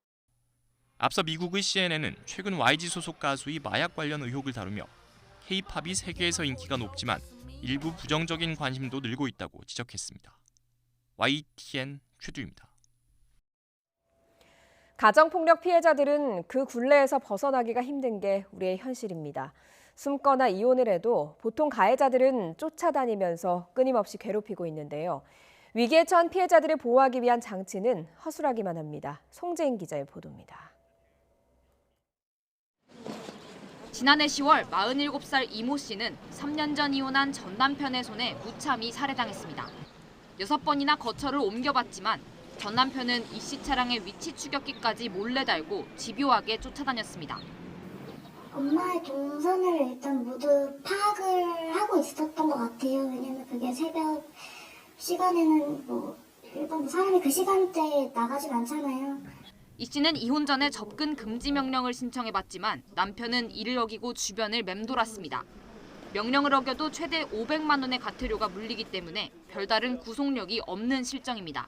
앞서 미국의 CNN은 최근 YG 소속 가수의 마약 관련 의혹을 다루며 K-팝이 세계에서 인기가 높지만 일부 부정적인 관심도 늘고 있다고 지적했습니다. YTN 최두입니다. 가정폭력 피해자들은 그 굴레에서 벗어나기가 힘든 게 우리의 현실입니다. 숨거나 이혼을 해도 보통 가해자들은 쫓아다니면서 끊임없이 괴롭히고 있는데요. 위기에 처한 피해자들을 보호하기 위한 장치는 허술하기만 합니다. 송재인 기자의 보도입니다. 지난해 10월 47살 이모 씨는 3년 전 이혼한 전 남편의 손에 무참히 살해당했습니다. 6번이나 거처를 옮겨봤지만 전 남편은 이 씨 차량의 위치 추격기까지 몰래 달고 집요하게 쫓아다녔습니다. 엄마의 동선을 일단 모두 파악을 하고 있었던 것 같아요. 왜냐면 그게 새벽 시간에는 일반 사람이 그 시간대에 나가진 않잖아요. 이 씨는 이혼 전에 접근 금지 명령을 신청해봤지만 남편은 이를 어기고 주변을 맴돌았습니다. 명령을 어겨도 최대 500만 원의 과태료가 물리기 때문에 별다른 구속력이 없는 실정입니다.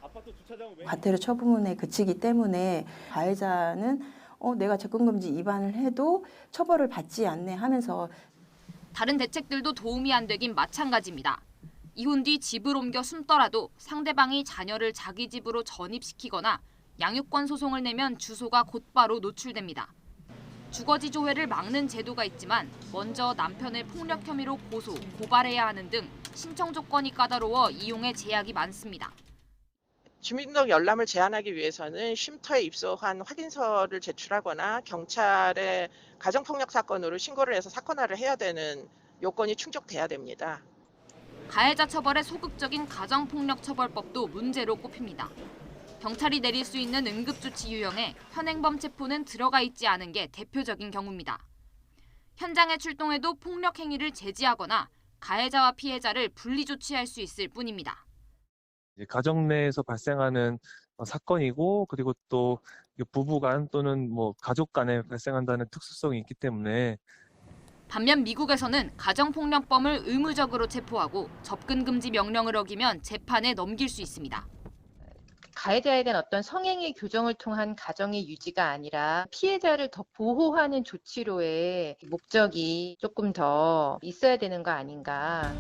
과태료 처분에 그치기 때문에 가해자는 내가 접근금지 위반을 해도 처벌을 받지 않네 하면서 다른 대책들도 도움이 안 되긴 마찬가지입니다. 이혼 뒤 집을 옮겨 숨더라도 상대방이 자녀를 자기 집으로 전입시키거나 양육권 소송을 내면 주소가 곧바로 노출됩니다. 주거지 조회를 막는 제도가 있지만 먼저 남편을 폭력 혐의로 고발해야 하는 등 신청 조건이 까다로워 이용에 제약이 많습니다. 주민등록 열람을 제한하기 위해서는 쉼터에 입소한 확인서를 제출하거나 경찰에 가정폭력 사건으로 신고를 해서 사건화를 해야 되는 요건이 충족돼야 됩니다. 가해자 처벌의 소극적인 가정폭력처벌법도 문제로 꼽힙니다. 경찰이 내릴 수 있는 응급조치 유형에 현행범 체포는 들어가 있지 않은 게 대표적인 경우입니다. 현장에 출동해도 폭력 행위를 제지하거나 가해자와 피해자를 분리 조치할 수 있을 뿐입니다. 가정 내에서 발생하는 사건이고 그리고 또 부부간 또는 뭐 가족 간에 발생한다는 특수성이 있기 때문에 반면 미국에서는 가정폭력범을 의무적으로 체포하고 접근 금지 명령을 어기면 재판에 넘길 수 있습니다. 가해자에 대한 어떤 성행위 규정을 통한 가정의 유지가 아니라 피해자를 더 보호하는 조치로의 목적이 조금 더 있어야 되는 거 아닌가.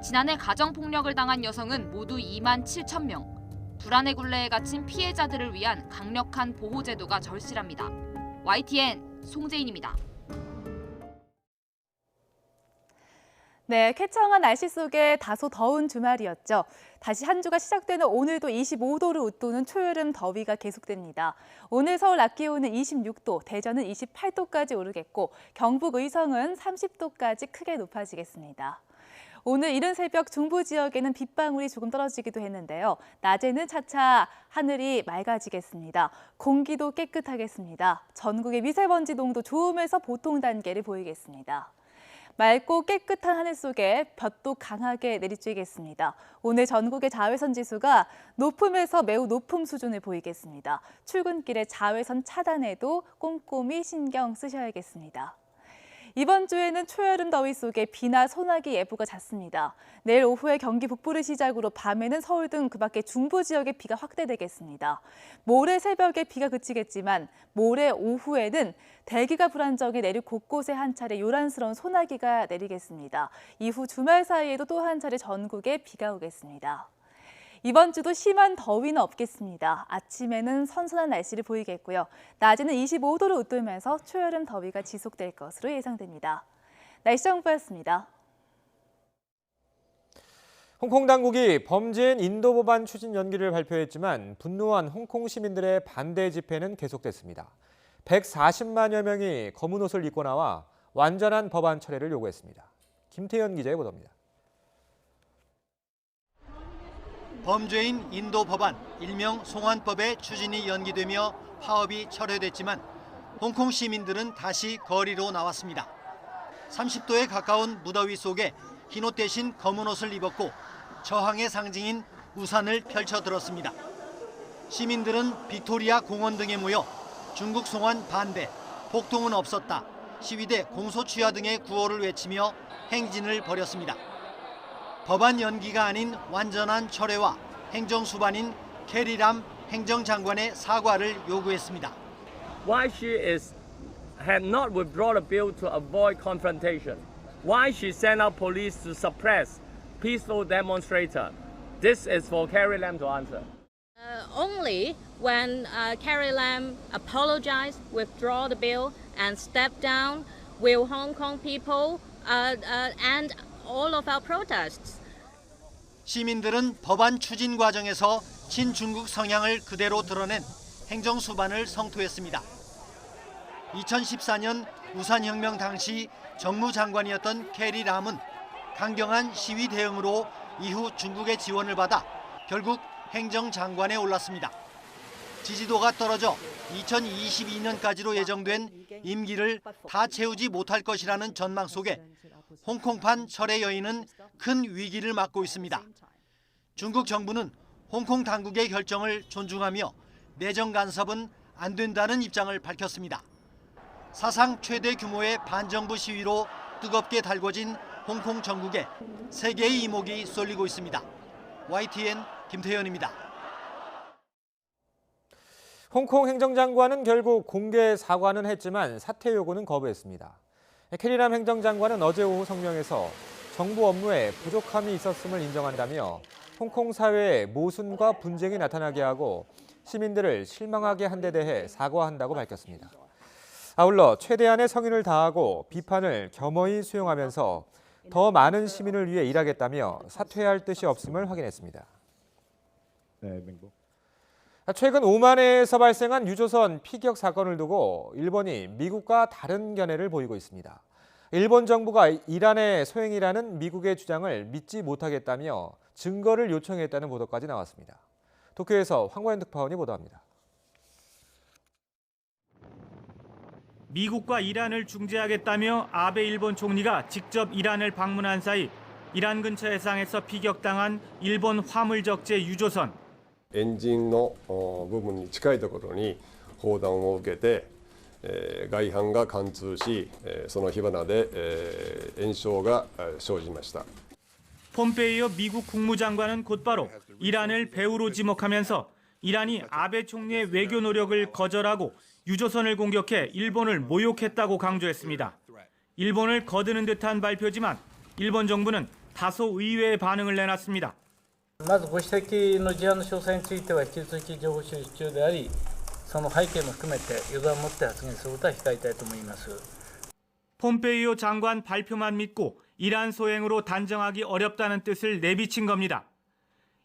지난해 가정폭력을 당한 여성은 모두 2만 7천 명. 불안의 굴레에 갇힌 피해자들을 위한 강력한 보호제도가 절실합니다. YTN 송재인입니다. 네, 쾌청한 날씨 속에 다소 더운 주말이었죠. 다시 한 주가 시작되는 오늘도 25도를 웃도는 초여름 더위가 계속됩니다. 오늘 서울 낮 기온은 26도, 대전은 28도까지 오르겠고 경북 의성은 30도까지 크게 높아지겠습니다. 오늘 이른 새벽 중부 지역에는 빗방울이 조금 떨어지기도 했는데요. 낮에는 차차 하늘이 맑아지겠습니다. 공기도 깨끗하겠습니다. 전국의 미세먼지 농도 좋음에서 보통 단계를 보이겠습니다. 맑고 깨끗한 하늘 속에 볕도 강하게 내리쬐겠습니다. 오늘 전국의 자외선 지수가 높음에서 매우 높음 수준을 보이겠습니다. 출근길에 자외선 차단에도 꼼꼼히 신경 쓰셔야겠습니다. 이번 주에는 초여름 더위 속에 비나 소나기 예보가 잦습니다. 내일 오후에 경기 북부를 시작으로 밤에는 서울 등 그 밖에 중부 지역에 비가 확대되겠습니다. 모레 새벽에 비가 그치겠지만 모레 오후에는 대기가 불안정해 내륙 곳곳에 한 차례 요란스러운 소나기가 내리겠습니다. 이후 주말 사이에도 또 한 차례 전국에 비가 오겠습니다. 이번 주도 심한 더위는 없겠습니다. 아침에는 선선한 날씨를 보이겠고요. 낮에는 25도를 웃돌면서 초여름 더위가 지속될 것으로 예상됩니다. 날씨 정보였습니다. 홍콩 당국이 범죄인 인도 법안 추진 연기를 발표했지만 분노한 홍콩 시민들의 반대 집회는 계속됐습니다. 140만여 명이 검은 옷을 입고 나와 완전한 법안 철회를 요구했습니다. 김태현 기자의 보도입니다. 범죄인 인도 법안 일명 송환법의 추진이 연기되며 파업이 철회됐지만 홍콩 시민들은 다시 거리로 나왔습니다. 30도에 가까운 무더위 속에 흰옷 대신 검은 옷을 입었고 저항의 상징인 우산을 펼쳐들었습니다. 시민들은 빅토리아 공원 등에 모여 중국 송환 반대, 복통은 없었다, 시위대 공소 취하 등의 구호를 외치며 행진을 벌였습니다. 법안 연기가 아닌 완전한 철회와 행정수반인 캐리람 행정장관의 사과를 요구했습니다. Why she had not withdrawn the bill to avoid confrontation? Why she sent out police to suppress peaceful demonstrators? This is for Carrie Lam to answer. Only when Carrie Lam apologized, withdraw the bill, and step down, will Hong Kong people end all of our protests. 시민들은 법안 추진 과정에서 친중국 성향을 그대로 드러낸 행정수반을 성토했습니다. 2014년 우산혁명 당시 정무장관이었던 캐리 람은 강경한 시위 대응으로 이후 중국의 지원을 받아 결국 행정장관에 올랐습니다. 지지도가 떨어져 2022년까지로 예정된 임기를 다 채우지 못할 것이라는 전망 속에 홍콩판 철회 여인은 큰 위기를 맞고 있습니다. 중국 정부는 홍콩 당국의 결정을 존중하며 내정 간섭은 안 된다는 입장을 밝혔습니다. 사상 최대 규모의 반정부 시위로 뜨겁게 달궈진 홍콩 전국에 세계의 이목이 쏠리고 있습니다. YTN 김태현입니다. 홍콩 행정장관은 결국 공개 사과는 했지만 사퇴 요구는 거부했습니다. 캐리람 행정장관은 어제 오후 성명에서 정부 업무에 부족함이 있었음을 인정한다며 홍콩 사회에 모순과 분쟁이 나타나게 하고 시민들을 실망하게 한 데 대해 사과한다고 밝혔습니다. 아울러 최대한의 성의를 다하고 비판을 겸허히 수용하면서 더 많은 시민을 위해 일하겠다며 사퇴할 뜻이 없음을 확인했습니다. 최근 오만해에서 발생한 유조선 피격 사건을 두고 일본이 미국과 다른 견해를 보이고 있습니다. 일본 정부가 이란의 소행이라는 미국의 주장을 믿지 못하겠다며 증거를 요청했다는 보도까지 나왔습니다. 도쿄에서 황과연 특파원이 보도합니다. 미국과 이란을 중재하겠다며 아베 일본 총리가 직접 이란을 방문한 사이 이란 근처 해상에서 피격당한 일본 화물 적재 유조선. エンジンの部分に近いところに砲弾を受けて、外板が貫通し、その火花で炎症が生じました。 폼페이오 미국 국무장관은 곧바로 이란을 배후로 지목하면서 이란이 아베 총리의 외교 노력을 거절하고 유조선을 공격해 일본을 모욕했다고 강조했습니다. 일본을 거드는 듯한 발표지만 일본 정부는 다소 의외의 반응을 내놨습니다. まずご指摘の事案の詳細については引き続き情報収集中であり、その背景も含めて予断を持って発言することは控えたいと思います。 폼페이오 장관 발표만 믿고 이란 소행으로 단정하기 어렵다는 뜻을 내비친 겁니다.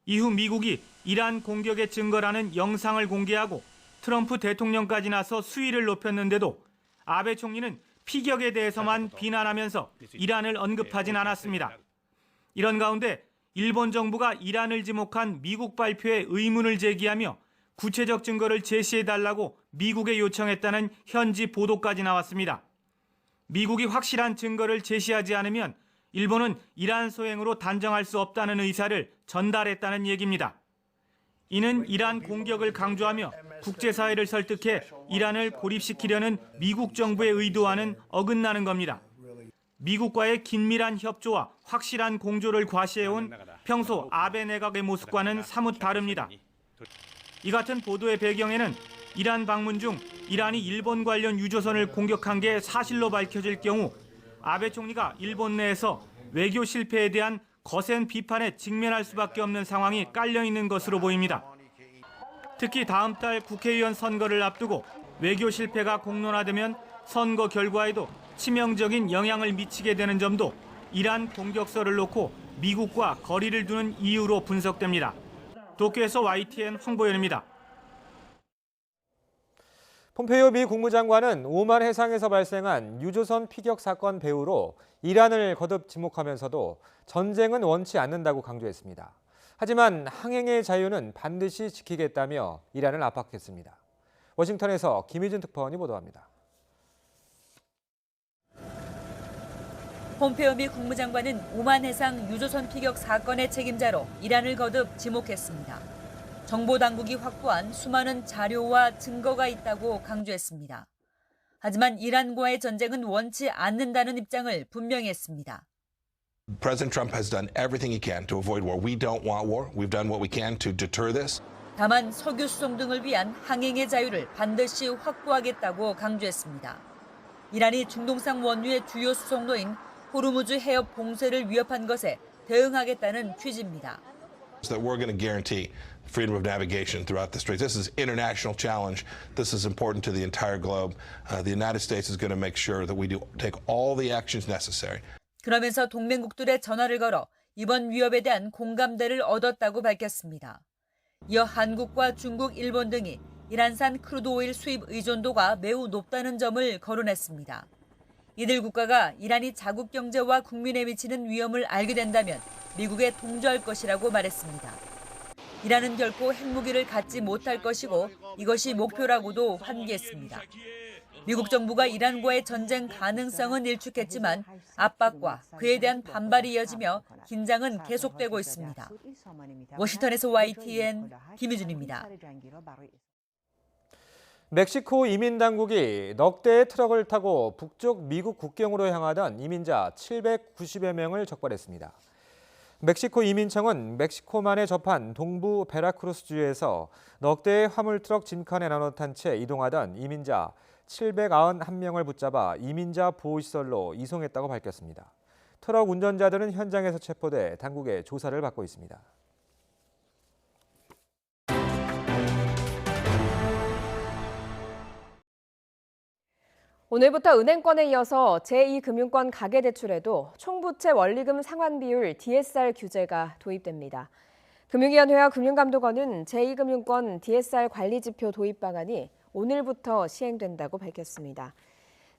이후 미국이 이란 공격의 증거라는 영상을 공개하고 트럼프 대통령까지 나서 수위를 높였는데도 아베 총리는 피격에 대해서만 비난하면서 이란을 언급하진 않았습니다. 이런 가운데 일본 정부가 이란을 지목한 미국 발표에 의문을 제기하며 구체적 증거를 제시해달라고 미국에 요청했다는 현지 보도까지 나왔습니다. 미국이 확실한 증거를 제시하지 않으면 일본은 이란 소행으로 단정할 수 없다는 의사를 전달했다는 얘기입니다. 이는 이란 공격을 강조하며 국제사회를 설득해 이란을 고립시키려는 미국 정부의 의도와는 어긋나는 겁니다. 미국과의 긴밀한 협조와 확실한 공조를 과시해온 평소 아베 내각의 모습과는 사뭇 다릅니다. 이 같은 보도의 배경에는 이란 방문 중 이란이 일본 관련 유조선을 공격한 게 사실로 밝혀질 경우 아베 총리가 일본 내에서 외교 실패에 대한 거센 비판에 직면할 수밖에 없는 상황이 깔려 있는 것으로 보입니다. 특히 다음 달 국회의원 선거를 앞두고 외교 실패가 공론화되면 선거 결과에도 치명적인 영향을 미치게 되는 점도 이란 공격설을 놓고 미국과 거리를 두는 이유로 분석됩니다. 도쿄에서 YTN 황보현입니다. 폼페이오 미 국무장관은 오만 해상에서 발생한 유조선 피격 사건 배후로 이란을 거듭 지목하면서도 전쟁은 원치 않는다고 강조했습니다. 하지만 항행의 자유는 반드시 지키겠다며 이란을 압박했습니다. 워싱턴에서 김희준 특파원이 보도합니다. 폼페이오 미 국무장관은 오만 해상 유조선 피격 사건의 책임자로 이란을 거듭 지목했습니다. 정보당국이 확보한 수많은 자료와 증거가 있다고 강조했습니다. 하지만 이란과의 전쟁은 원치 않는다는 입장을 분명히 했습니다. President Trump has done everything he can to avoid war. We don't want war. We've done what we can to deter this. 다만 석유 수송 등을 위한 항행의 자유를 반드시 확보하겠다고 강조했습니다. 이란이 중동산 원유의 주요 수송로인 호르무즈 해협 봉쇄를 위협한 것에 대응하겠다는 취지입니다. That we're going to guarantee freedom of navigation throughout the Straits. This is an international challenge. This is important to the entire globe. The United States is going to make sure that we do take all the actions necessary. 그러면서 동맹국들의 전화를 걸어 이번 위협에 대한 공감대를 얻었다고 밝혔습니다. 이어 한국과 중국, 일본 등이 이란산 크루드 오일 수입 의존도가 매우 높다는 점을 거론했습니다. 이들 국가가 이란이 자국 경제와 국민에 미치는 위험을 알게 된다면 미국에 동조할 것이라고 말했습니다. 이란은 결코 핵무기를 갖지 못할 것이고 이것이 목표라고도 환기했습니다. 미국 정부가 이란과의 전쟁 가능성은 일축했지만 압박과 그에 대한 반발이 이어지며 긴장은 계속되고 있습니다. 워싱턴에서 YTN 김희준입니다. 멕시코 이민당국이 넉 대의 트럭을 타고 북쪽 미국 국경으로 향하던 이민자 790여 명을 적발했습니다. 멕시코 이민청은 멕시코만에 접한 동부 베라크루스주에서 넉 대의 화물 트럭 진칸에 나눠 탄 채 이동하던 이민자 791명을 붙잡아 이민자 보호시설로 이송했다고 밝혔습니다. 트럭 운전자들은 현장에서 체포돼 당국의 조사를 받고 있습니다. 오늘부터 은행권에 이어서 제2금융권 가계대출에도 총부채 원리금 상환 비율 DSR 규제가 도입됩니다. 금융위원회와 금융감독원은 제2금융권 DSR 관리지표 도입 방안이 오늘부터 시행된다고 밝혔습니다.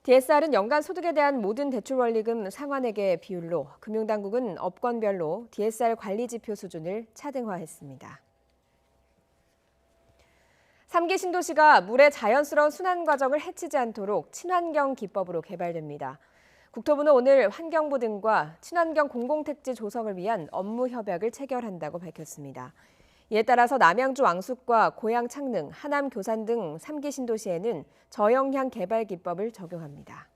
DSR은 연간 소득에 대한 모든 대출 원리금 상환액의 비율로 금융당국은 업권별로 DSR 관리지표 수준을 차등화했습니다. 3기 신도시가 물의 자연스러운 순환 과정을 해치지 않도록 친환경 기법으로 개발됩니다. 국토부는 오늘 환경부 등과 친환경 공공택지 조성을 위한 업무 협약을 체결한다고 밝혔습니다. 이에 따라서 남양주 왕숙과 고양 창릉, 하남 교산 등 3기 신도시에는 저영향 개발 기법을 적용합니다.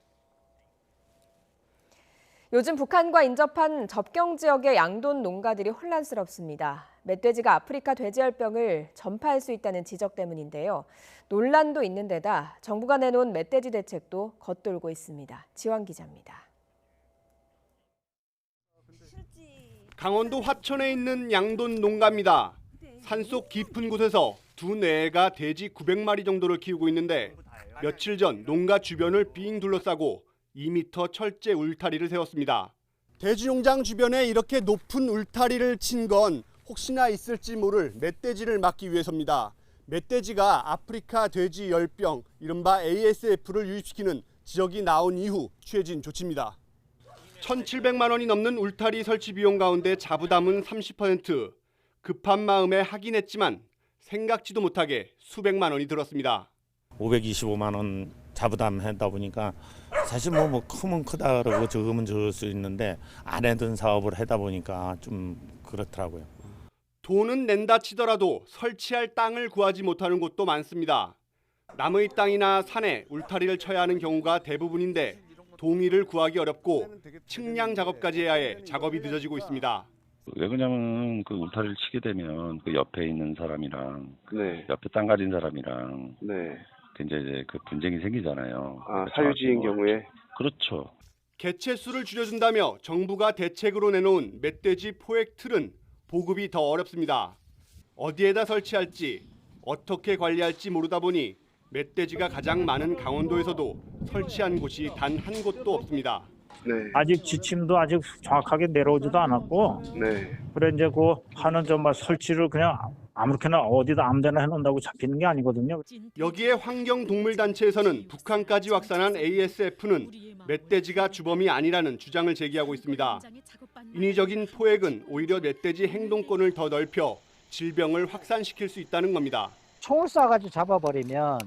요즘 북한과 인접한 접경 지역의 양돈 농가들이 혼란스럽습니다. 멧돼지가 아프리카 돼지열병을 전파할 수 있다는 지적 때문인데요. 논란도 있는 데다 정부가 내놓은 멧돼지 대책도 겉돌고 있습니다. 지원 기자입니다. 강원도 화천에 있는 양돈 농가입니다. 산속 깊은 곳에서 두 내가 돼지 900마리 정도를 키우고 있는데 며칠 전 농가 주변을 빙 둘러싸고 2m 철제 울타리를 세웠습니다. 돼지 농장 주변에 이렇게 높은 울타리를 친 건 혹시나 있을지 모를 멧돼지를 막기 위해서입니다. 멧돼지가 아프리카 돼지 열병, 이른바 ASF를 유입시키는 지적이 나온 이후 취해진 조치입니다. 1,700만 원이 넘는 울타리 설치 비용 가운데 자부담은 30%. 급한 마음에 하긴 했지만 생각지도 못하게 수백만 원이 들었습니다. 525만 원 자부담 했다 보니까 사실 뭐 크면 크다 그러고 적으면 적을 수 있는데 안 해둔 사업을 하다 보니까 좀 그렇더라고요. 돈은 낸다 치더라도 설치할 땅을 구하지 못하는 곳도 많습니다. 남의 땅이나 산에 울타리를 쳐야 하는 경우가 대부분인데 동의를 구하기 어렵고 측량 작업까지 해야 해 작업이 늦어지고 있습니다. 왜 그러냐면 그 울타리를 치게 되면 그 옆에 있는 사람이랑 옆에 땅 가진 사람이랑 이제 그 분쟁이 생기잖아요. 사유지인 경우에? 그렇죠. 개체수를 줄여준다며 정부가 대책으로 내놓은 멧돼지 포획 틀은 보급이 더 어렵습니다. 어디에다 설치할지, 어떻게 관리할지 모르다 보니 멧돼지가 가장 많은 강원도에서도 설치한 곳이 단 한 곳도 없습니다. 아직 지침도 아직 정확하게 내려오지도 않았고, 그래 이제 그 하는 좀 설치를 그냥 아무렇게나 어디다 아무데나 해놓는다고 잡히는 게 아니거든요. 여기에 환경동물단체에서는 북한까지 확산한 ASF는 멧돼지가 주범이 아니라는 주장을 제기하고 있습니다. 인위적인 포획은 오히려 멧돼지 행동권을 더 넓혀 질병을 확산시킬 수 있다는 겁니다. 총을 쏴가지고 잡아버리면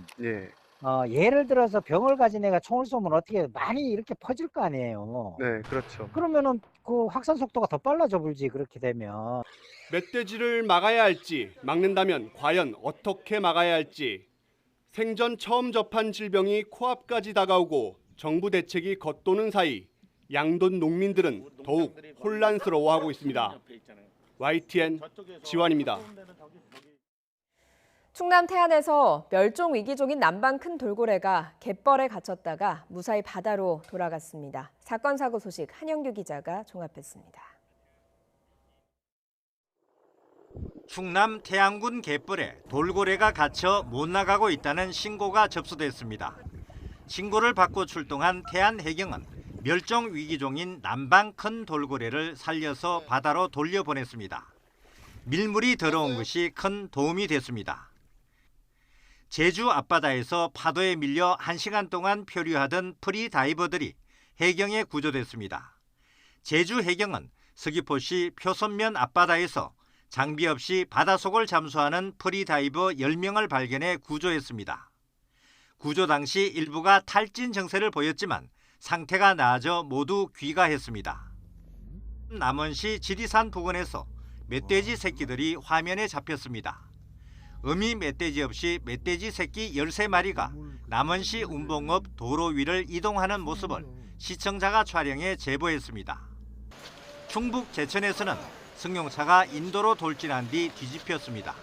예를 들어서 병을 가진 애가 총을 쏘면 어떻게 많이 이렇게 퍼질 거 아니에요. 네, 그렇죠. 그러면은 그 확산 속도가 더 빨라져 불지 그렇게 되면. 멧돼지를 막아야 할지, 막는다면 과연 어떻게 막아야 할지. 생전 처음 접한 질병이 코앞까지 다가오고 정부 대책이 겉도는 사이 양돈 농민들은 더욱 혼란스러워하고 있습니다. YTN 지환입니다. 충남 태안에서 멸종 위기종인 남방 큰 돌고래가 갯벌에 갇혔다가 무사히 바다로 돌아갔습니다. 사건 사고 소식 한영규 기자가 종합했습니다. 충남 태안군 갯벌에 돌고래가 갇혀 못 나가고 있다는 신고가 접수됐습니다. 신고를 받고 출동한 태안해경은 멸종 위기종인 남방 큰 돌고래를 살려서 바다로 돌려보냈습니다. 밀물이 더러운 것이 큰 도움이 됐습니다. 제주 앞바다에서 파도에 밀려 1시간 동안 표류하던 프리다이버들이 해경에 구조됐습니다. 제주 해경은 서귀포시 표선면 앞바다에서 장비 없이 바닷속을 잠수하는 프리다이버 10명을 발견해 구조했습니다. 구조 당시 일부가 탈진 증세를 보였지만 상태가 나아져 모두 귀가했습니다. 남원시 지리산 부근에서 멧돼지 새끼들이 화면에 잡혔습니다. 어미 멧돼지 없이 멧돼지 새끼 13마리가 남원시 운봉읍 도로 위를 이동하는 모습을 시청자가 촬영해 제보했습니다. 충북 제천에서는 승용차가 인도로 돌진한 뒤 뒤집혔습니다.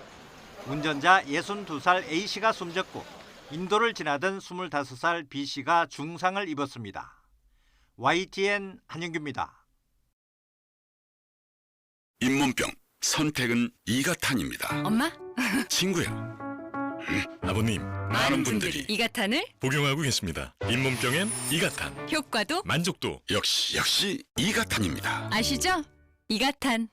운전자 62살 A씨가 숨졌고 인도를 지나던 25살 B씨가 중상을 입었습니다. YTN 한영규입니다. 잇몸병 선택은 이가탄입니다. 엄마? 친구야. 아버님, 많은 분들이 이가탄을 복용하고 계십니다. 잇몸병엔 이가탄. 효과도 만족도 역시 이가탄입니다. 아시죠? 이가탄.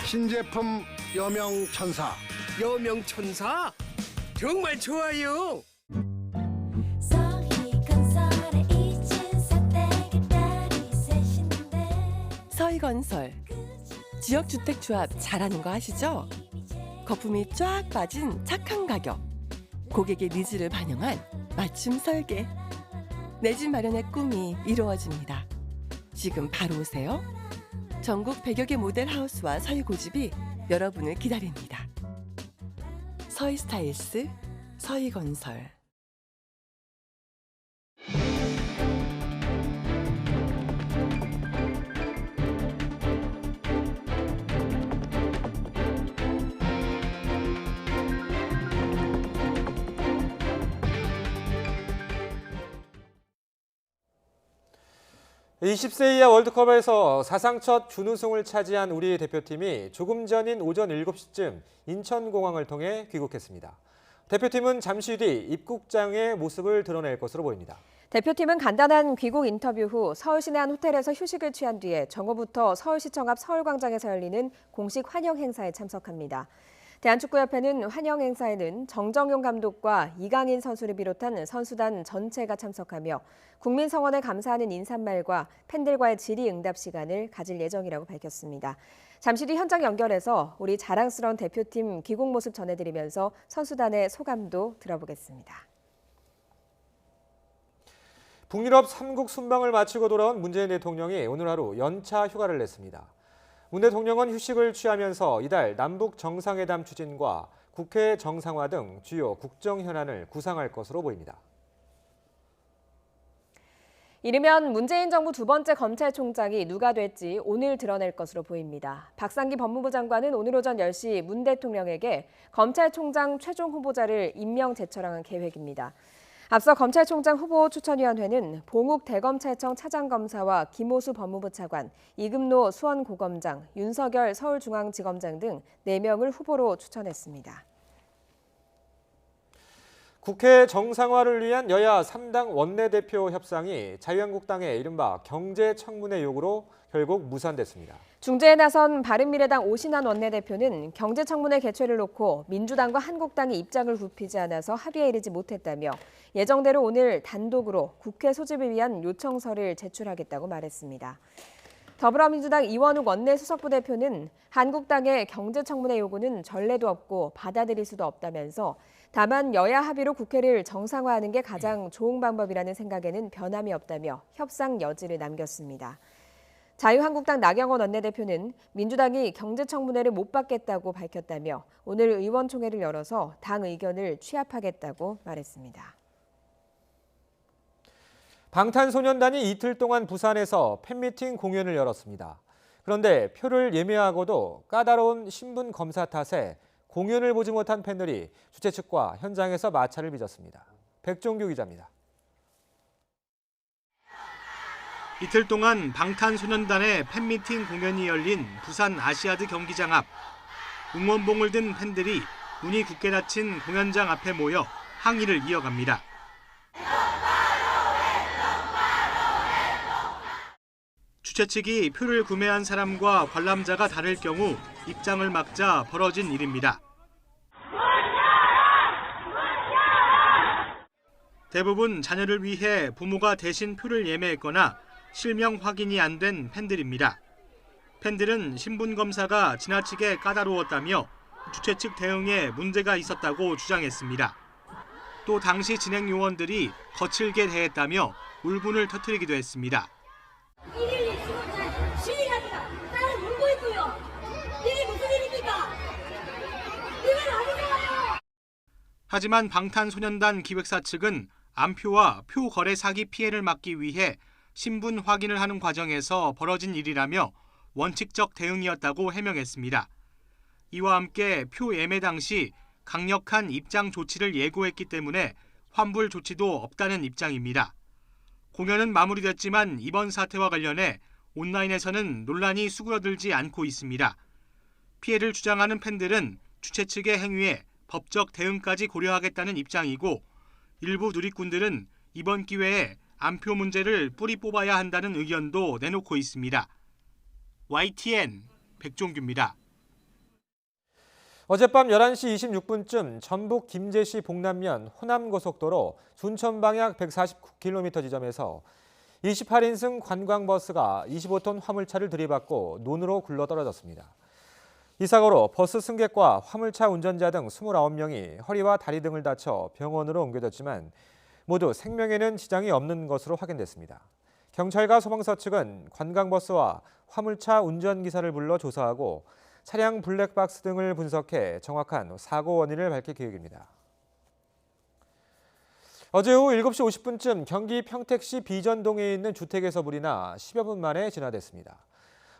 신제품 여명천사. 여명천사? 정말 좋아요. 서희건설. 지역주택조합 잘하는 거 아시죠? 거품이 쫙 빠진 착한 가격, 고객의 니즈를 반영한 맞춤 설계. 내 집 마련의 꿈이 이루어집니다. 지금 바로 오세요. 전국 100여 개 모델 하우스와 서희 고집이 여러분을 기다립니다. 서희 스타일스, 서희건설. (20세) 이하 월드컵에서 사상 첫 준우승을 차지한 우리 대표팀이 조금 전인 오전 7시쯤 인천공항을 통해 귀국했습니다. 대표팀은 잠시 뒤 입국장의 모습을 드러낼 것으로 보입니다. 대표팀은 간단한 귀국 인터뷰 후 서울 시내 한 호텔에서 휴식을 취한 뒤에 정오부터 서울시청 앞 서울광장에서 열리는 공식 환영 행사에 참석합니다. 대한축구협회는 환영 행사에는 정정용 감독과 이강인 선수를 비롯한 선수단 전체가 참석하며 국민 성원에 감사하는 인사말과 팬들과의 질의응답 시간을 가질 예정이라고 밝혔습니다. 잠시 뒤 현장 연결해서 우리 자랑스러운 대표팀 귀국 모습 전해드리면서 선수단의 소감도 들어보겠습니다. 북유럽 3국 순방을 마치고 돌아온 문재인 대통령이 오늘 하루 연차 휴가를 냈습니다. 문 대통령은 휴식을 취하면서 이달 남북 정상회담 추진과 국회 정상화 등 주요 국정 현안을 구상할 것으로 보입니다. 이르면 문재인 정부 두 번째 검찰총장이 누가 될지 오늘 드러낼 것으로 보입니다. 박상기 법무부 장관은 오늘 오전 10시 문 대통령에게 검찰총장 최종 후보자를 임명 제청한 계획입니다. 앞서 검찰총장 후보 추천위원회는 봉욱 대검찰청 차장검사와 김호수 법무부 차관, 이금노 수원고검장, 윤석열 서울중앙지검장 등 4명을 후보로 추천했습니다. 국회 정상화를 위한 여야 3당 원내대표 협상이 자유한국당의 이른바 경제청문회 요구로 결국 무산됐습니다. 중재에 나선 바른미래당 오신환 원내대표는 경제청문회 개최를 놓고 민주당과 한국당이 입장을 굽히지 않아서 합의에 이르지 못했다며 예정대로 오늘 단독으로 국회 소집을 위한 요청서를 제출하겠다고 말했습니다. 더불어민주당 이원욱 원내수석부 대표는 한국당의 경제청문회 요구는 전례도 없고 받아들일 수도 없다면서 다만 여야 합의로 국회를 정상화하는 게 가장 좋은 방법이라는 생각에는 변함이 없다며 협상 여지를 남겼습니다. 자유한국당 나경원 원내대표는 민주당이 경제청문회를 못 받겠다고 밝혔다며 오늘 의원총회를 열어서 당 의견을 취합하겠다고 말했습니다. 방탄소년단이 이틀 동안 부산에서 팬미팅 공연을 열었습니다. 그런데 표를 예매하고도 까다로운 신분 검사 탓에 공연을 보지 못한 팬들이 주최 측과 현장에서 마찰을 빚었습니다. 백종규 기자입니다. 이틀 동안 방탄소년단의 팬미팅 공연이 열린 부산 아시아드 경기장 앞. 응원봉을 든 팬들이 문이 굳게 닫힌 공연장 앞에 모여 항의를 이어갑니다. 주최 측이 표를 구매한 사람과 관람자가 다를 경우 입장을 막자 벌어진 일입니다. 대부분 자녀를 위해 부모가 대신 표를 예매했거나 실명 확인이 안 된 팬들입니다. 팬들은 신분검사가 지나치게 까다로웠다며 주최 측 대응에 문제가 있었다고 주장했습니다. 또 당시 진행 요원들이 거칠게 대했다며 울분을 터뜨리기도 했습니다. 112 신고자 시위합니다. 나는 울고 있고요. 이게 무슨 일입니까? 이건 아니잖아요. 하지만 방탄소년단 기획사 측은 암표와 표 거래 사기 피해를 막기 위해 신분 확인을 하는 과정에서 벌어진 일이라며 원칙적 대응이었다고 해명했습니다. 이와 함께 표 예매 당시 강력한 입장 조치를 예고했기 때문에 환불 조치도 없다는 입장입니다. 공연은 마무리됐지만 이번 사태와 관련해 온라인에서는 논란이 수그러들지 않고 있습니다. 피해를 주장하는 팬들은 주최 측의 행위에 법적 대응까지 고려하겠다는 입장이고 일부 누리꾼들은 이번 기회에 암표 문제를 뿌리 뽑아야 한다는 의견도 내놓고 있습니다. YTN 백종규입니다. 어젯밤 11시 26분쯤 전북 김제시 봉남면 호남고속도로 순천 방향 149km 지점에서 28인승 관광버스가 25톤 화물차를 들이받고 논으로 굴러떨어졌습니다. 이 사고로 버스 승객과 화물차 운전자 등 29명이 허리와 다리 등을 다쳐 병원으로 옮겨졌지만 모두 생명에는 지장이 없는 것으로 확인됐습니다. 경찰과 소방서 측은 관광버스와 화물차 운전기사를 불러 조사하고 차량 블랙박스 등을 분석해 정확한 사고 원인을 밝힐 계획입니다. 어제 오후 7시 50분쯤 경기 평택시 비전동에 있는 주택에서 불이 나 10여 분 만에 진화됐습니다.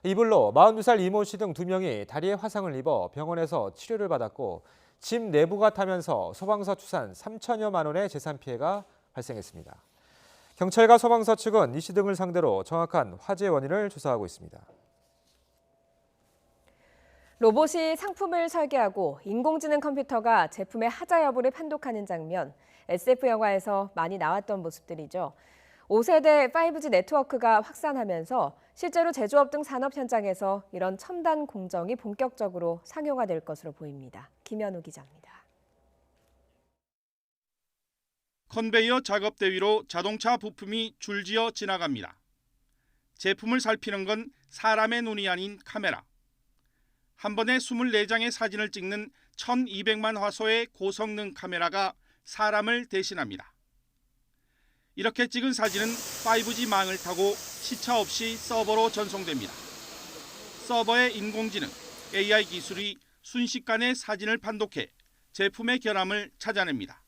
이 불로 42살 이모 씨 등 2명이 다리에 화상을 입어 병원에서 치료를 받았고 집 내부가 타면서 소방서 추산 3천여만 원의 재산 피해가 발생했습니다. 경찰과 소방서 측은 이 씨 등을 상대로 정확한 화재 원인을 조사하고 있습니다. 로봇이 상품을 설계하고 인공지능 컴퓨터가 제품의 하자 여부를 판독하는 장면, SF 영화에서 많이 나왔던 모습들이죠. 5세대 5G 네트워크가 확산하면서 실제로 제조업 등 산업 현장에서 이런 첨단 공정이 본격적으로 상용화될 것으로 보입니다. 김현우 기자입니다. 컨베이어 작업대 위로 자동차 부품이 줄지어 지나갑니다. 제품을 살피는 건 사람의 눈이 아닌 카메라. 한 번에 24장의 사진을 찍는 1200만 화소의 고성능 카메라가 사람을 대신합니다. 이렇게 찍은 사진은 5G 망을 타고 시차 없이 서버로 전송됩니다. 서버의 인공지능, AI 기술이 순식간에 사진을 판독해 제품의 결함을 찾아냅니다.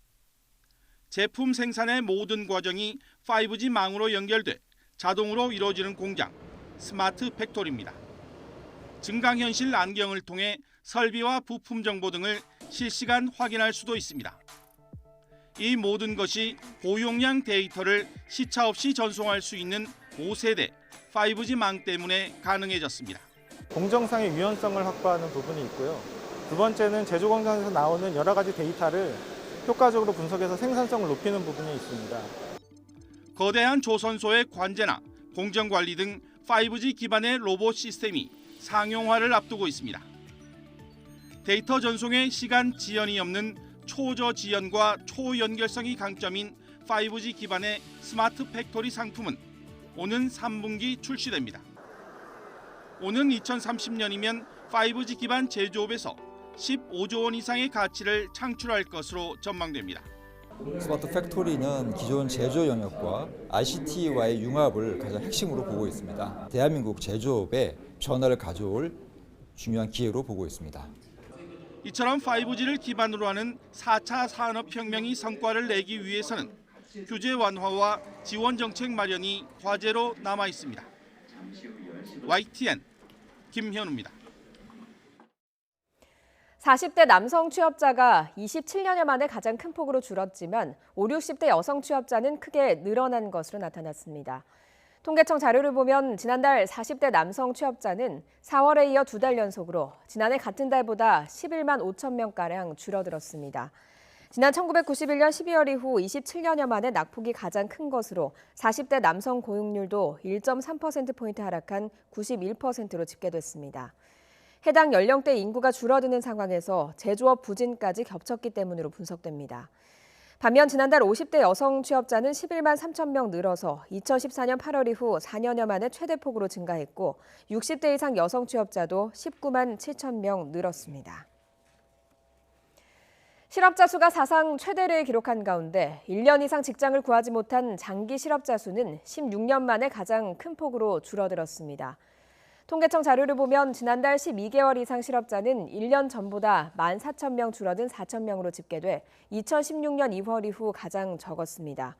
제품 생산의 모든 과정이 5G 망으로 연결돼 자동으로 이루어지는 공장, 스마트 팩토리입니다. 증강현실 안경을 통해 설비와 부품 정보 등을 실시간 확인할 수도 있습니다. 이 모든 것이 고용량 데이터를 시차 없이 전송할 수 있는 5세대 5G 망 때문에 가능해졌습니다. 공정상의 유연성을 확보하는 부분이 있고요. 두 번째는 제조 공장에서 나오는 여러 가지 데이터를 효과적으로 분석해서 생산성을 높이는 부분이 있습니다. 거대한 조선소의 관제나 공정관리 등 5G 기반의 로봇 시스템이 상용화를 앞두고 있습니다. 데이터 전송에 시간 지연이 없는 초저지연과 초연결성이 강점인 5G 기반의 스마트 팩토리 상품은 오는 3분기 출시됩니다. 오는 2030년이면 5G 기반 제조업에서 15조 원 이상의 가치를 창출할 것으로 전망됩니다. 스마트 팩토리는 기존 제조 영역과 ICT와의 융합을 가장 핵심으로 보고 있습니다. 대한민국 제조업에 변화를 가져올 중요한 기회로 보고 있습니다. 이처럼 5G를 기반으로 하는 4차 산업혁명이 성과를 내기 위해서는 규제 완화와 지원 정책 마련이 과제로 남아 있습니다. YTN 김현우입니다. 40대 남성 취업자가 27년여 만에 가장 큰 폭으로 줄었지만 5, 60대 여성 취업자는 크게 늘어난 것으로 나타났습니다. 통계청 자료를 보면 지난달 40대 남성 취업자는 4월에 이어 2달 연속으로 지난해 같은 달보다 11만 5천 명가량 줄어들었습니다. 지난 1991년 12월 이후 27년여 만에 낙폭이 가장 큰 것으로 40대 남성 고용률도 1.3%포인트 하락한 91%로 집계됐습니다. 해당 연령대 인구가 줄어드는 상황에서 제조업 부진까지 겹쳤기 때문으로 분석됩니다. 반면 지난달 50대 여성 취업자는 11만 3천 명 늘어서 2014년 8월 이후 4년여 만에 최대폭으로 증가했고 60대 이상 여성 취업자도 19만 7천 명 늘었습니다. 실업자 수가 사상 최대를 기록한 가운데 1년 이상 직장을 구하지 못한 장기 실업자 수는 16년 만에 가장 큰 폭으로 줄어들었습니다. 통계청 자료를 보면 지난달 12개월 이상 실업자는 1년 전보다 14,000명 줄어든 4,000명으로 집계돼 2016년 2월 이후 가장 적었습니다.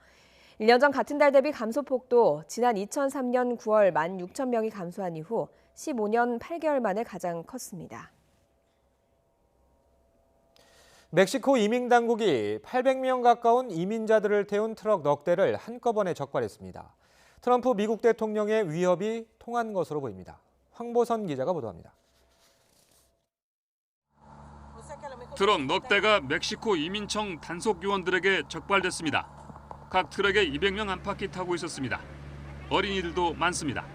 1년 전 같은 달 대비 감소폭도 지난 2003년 9월 16,000명이 감소한 이후 15년 8개월 만에 가장 컸습니다. 멕시코 이민당국이 800명 가까운 이민자들을 태운 트럭 넉 대를 한꺼번에 적발했습니다. 트럼프 미국 대통령의 위협이 통한 것으로 보입니다. 황보선 기자가 보도합니다. 트럭 넉 대가 멕시코 이민청 단속 요원들에게 적발됐습니다. 각 트럭에 200명 안팎이 타고 있었습니다. 어린이들도 많습니다.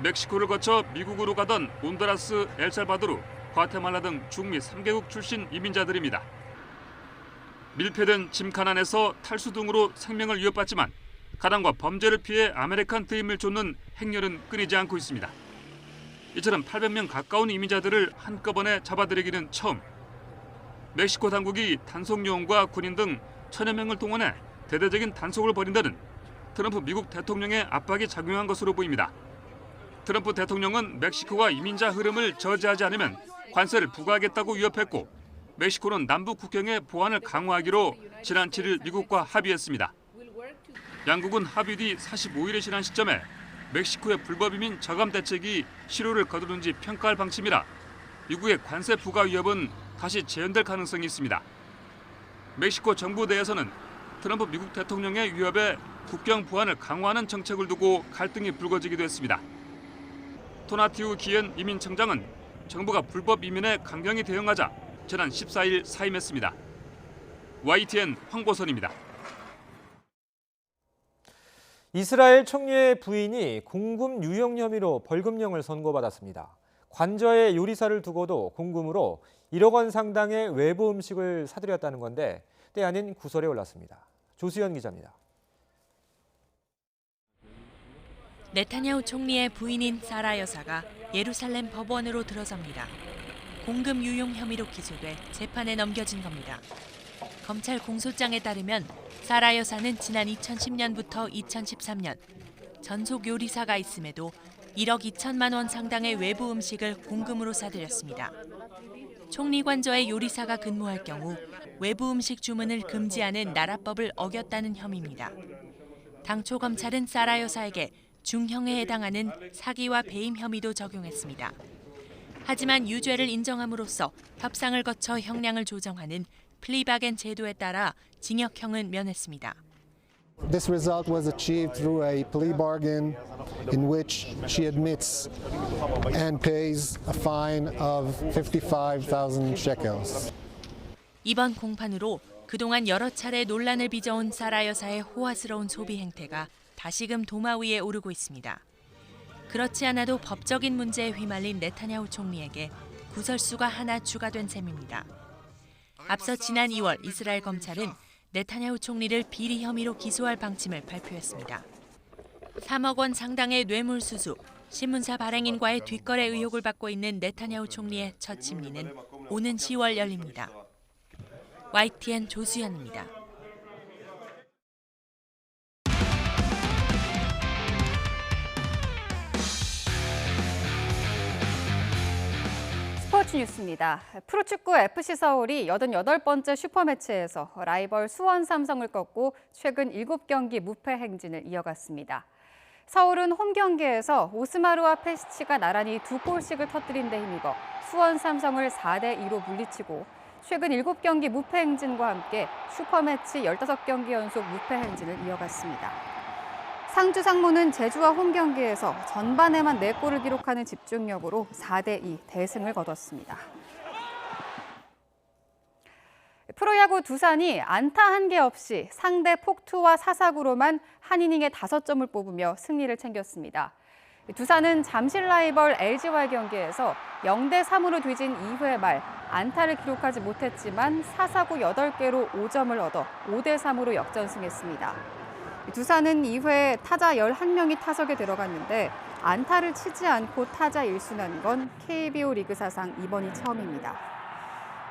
멕시코를 거쳐 미국으로 가던 온두라스, 엘살바도르, 과테말라 등 중미 3개국 출신 이민자들입니다. 밀폐된 짐칸 안에서 탈수 등으로 생명을 위협받지만 가난과 범죄를 피해 아메리칸 드림을 쫓는 행렬은 끊이지 않고 있습니다. 이처럼 800명 가까운 이민자들을 한꺼번에 잡아들이기는 처음. 멕시코 당국이 단속 요원과 군인 등 1000여 명을 동원해 대대적인 단속을 벌인다는 트럼프 미국 대통령의 압박이 작용한 것으로 보입니다. 트럼프 대통령은 멕시코가 이민자 흐름을 저지하지 않으면 관세를 부과하겠다고 위협했고, 멕시코는 남북 국경의 보안을 강화하기로 지난 7일 미국과 합의했습니다. 양국은 합의 뒤 45일에 지난 시점에 멕시코의 불법 이민 저감 대책이 실효를 거두는지 평가할 방침이라 미국의 관세 부과 위협은 다시 재현될 가능성이 있습니다. 멕시코 정부 내에서는 트럼프 미국 대통령의 위협에 국경 보안을 강화하는 정책을 두고 갈등이 불거지기도 했습니다. 토나티우 기엔 이민청장은 정부가 불법 이민에 강경히 대응하자 지난 14일 사임했습니다. YTN 황보선입니다. 이스라엘 총리의 부인이 공금 유용 혐의로 벌금형을 선고받았습니다. 관저에 요리사를 두고도 공금으로 1억 원 상당의 외부 음식을 사들였다는 건데 때 아닌 구설에 올랐습니다. 조수연 기자입니다. 네타냐후 총리의 부인인 사라 여사가 예루살렘 법원으로 들어섭니다. 공금 유용 혐의로 기소돼 재판에 넘겨진 겁니다. 검찰 공소장에 따르면 사라 여사는 지난 2010년부터 2013년 전속 요리사가 있음에도 1억 2천만 원 상당의 외부 음식을 공금으로 사들였습니다. 총리 관저에 요리사가 근무할 경우 외부 음식 주문을 금지하는 나라법을 어겼다는 혐의입니다. 당초 검찰은 사라 여사에게 중형에 해당하는 사기와 배임 혐의도 적용했습니다. 하지만 유죄를 인정함으로써 협상을 거쳐 형량을 조정하는 플리바겐 제도에 따라 징역형은 면했습니다. This result was achieved through a plea bargain in which she admits and pays a fine of 55,000 shekels. 이번 공판으로 그동안 여러 차례 논란을 빚어온 사라 여사의 호화스러운 소비 행태가 다시금 도마 위에 오르고 있습니다. 그렇지 않아도 법적인 문제에 휘말린 네타냐후 총리에게 구설수가 하나 추가된 셈입니다. 앞서 지난 2월 이스라엘 검찰은 네타냐후 총리를 비리 혐의로 기소할 방침을 발표했습니다. 3억 원 상당의 뇌물수수, 신문사 발행인과의 뒷거래 의혹을 받고 있는 네타냐후 총리의 첫 심리는 오는 10월 열립니다. YTN 조수연입니다. 스포츠 뉴스입니다. 프로축구 FC 서울이 88번째 슈퍼매치에서 라이벌 수원 삼성을 꺾고 최근 7경기 무패 행진을 이어갔습니다. 서울은 홈 경기에서 오스마르와 페시치가 나란히 2골씩을 터뜨린 데 힘입어 수원 삼성을 4대2로 물리치고 최근 7경기 무패 행진과 함께 슈퍼매치 15경기 연속 무패 행진을 이어갔습니다. 상주 상무는 제주와 홈 경기에서 전반에만 4골을 기록하는 집중력으로 4대2 대승을 거뒀습니다. 프로야구 두산이 안타 1개 없이 상대 폭투와 사사구로만 한 이닝에 5점을 뽑으며 승리를 챙겼습니다. 두산은 잠실 라이벌 LG와의 경기에서 0대3으로 뒤진 2회 말 안타를 기록하지 못했지만 사사구 8개로 5점을 얻어 5대3으로 역전승했습니다. 두산은 2회 타자 11명이 타석에 들어갔는데 안타를 치지 않고 타자 1순한 건 KBO 리그 사상 이번이 처음입니다.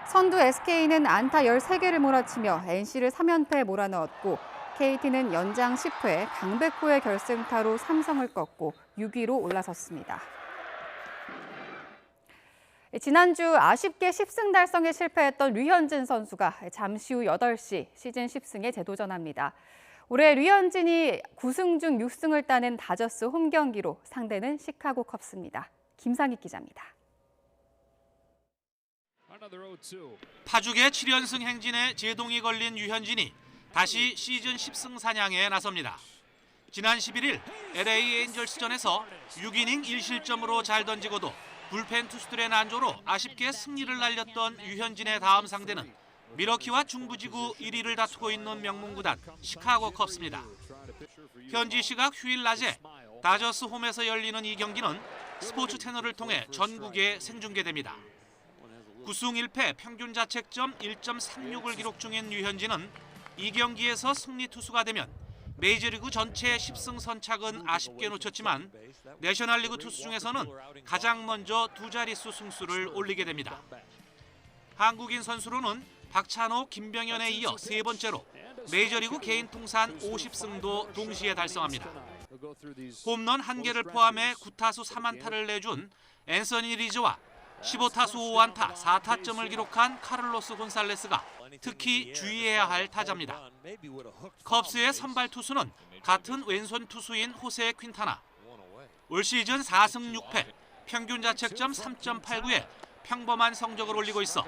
선두 SK는 안타 13개를 몰아치며 NC를 3연패에 몰아넣었고 KT는 연장 10회 강백호의 결승타로 삼성을 꺾고 6위로 올라섰습니다. 지난주 아쉽게 10승 달성에 실패했던 류현진 선수가 잠시 후 8시 시즌 10승에 재도전합니다. 올해 류현진이 9승 중 6승을 따낸 다저스 홈 경기로 상대는 시카고 컵스입니다. 김상익 기자입니다. 파죽의 7연승 행진에 제동이 걸린 류현진이 다시 시즌 10승 사냥에 나섭니다. 지난 11일 LA 엔젤스전에서 6이닝 1실점으로 잘 던지고도 불펜 투수들의 난조로 아쉽게 승리를 날렸던 류현진의 다음 상대는 미러키와 중부지구 1위를 다투고 있는 명문구단 시카고 컵스입니다. 현지 시각 휴일 낮에 다저스 홈에서 열리는 이 경기는 스포츠 채널을 통해 전국에 생중계됩니다. 9승 1패 평균 자책점 1.36을 기록 중인 류현진은 이 경기에서 승리 투수가 되면 메이저리그 전체 10승 선착은 아쉽게 놓쳤지만 내셔널리그 투수 중에서는 가장 먼저 두 자릿수 승수를 올리게 됩니다. 한국인 선수로는 박찬호, 김병현에 이어 세 번째로 메이저리그 개인 통산 50승도 동시에 달성합니다. 홈런 1개를 포함해 9타수 3안타를 내준 앤서니 리즈와 15타수 5안타 4타점을 기록한 카를로스 곤살레스가 특히 주의해야 할 타자입니다. 컵스의 선발 투수는 같은 왼손 투수인 호세 퀸타나. 올 시즌 4승 6패, 평균 자책점 3.89에 평범한 성적을 올리고 있어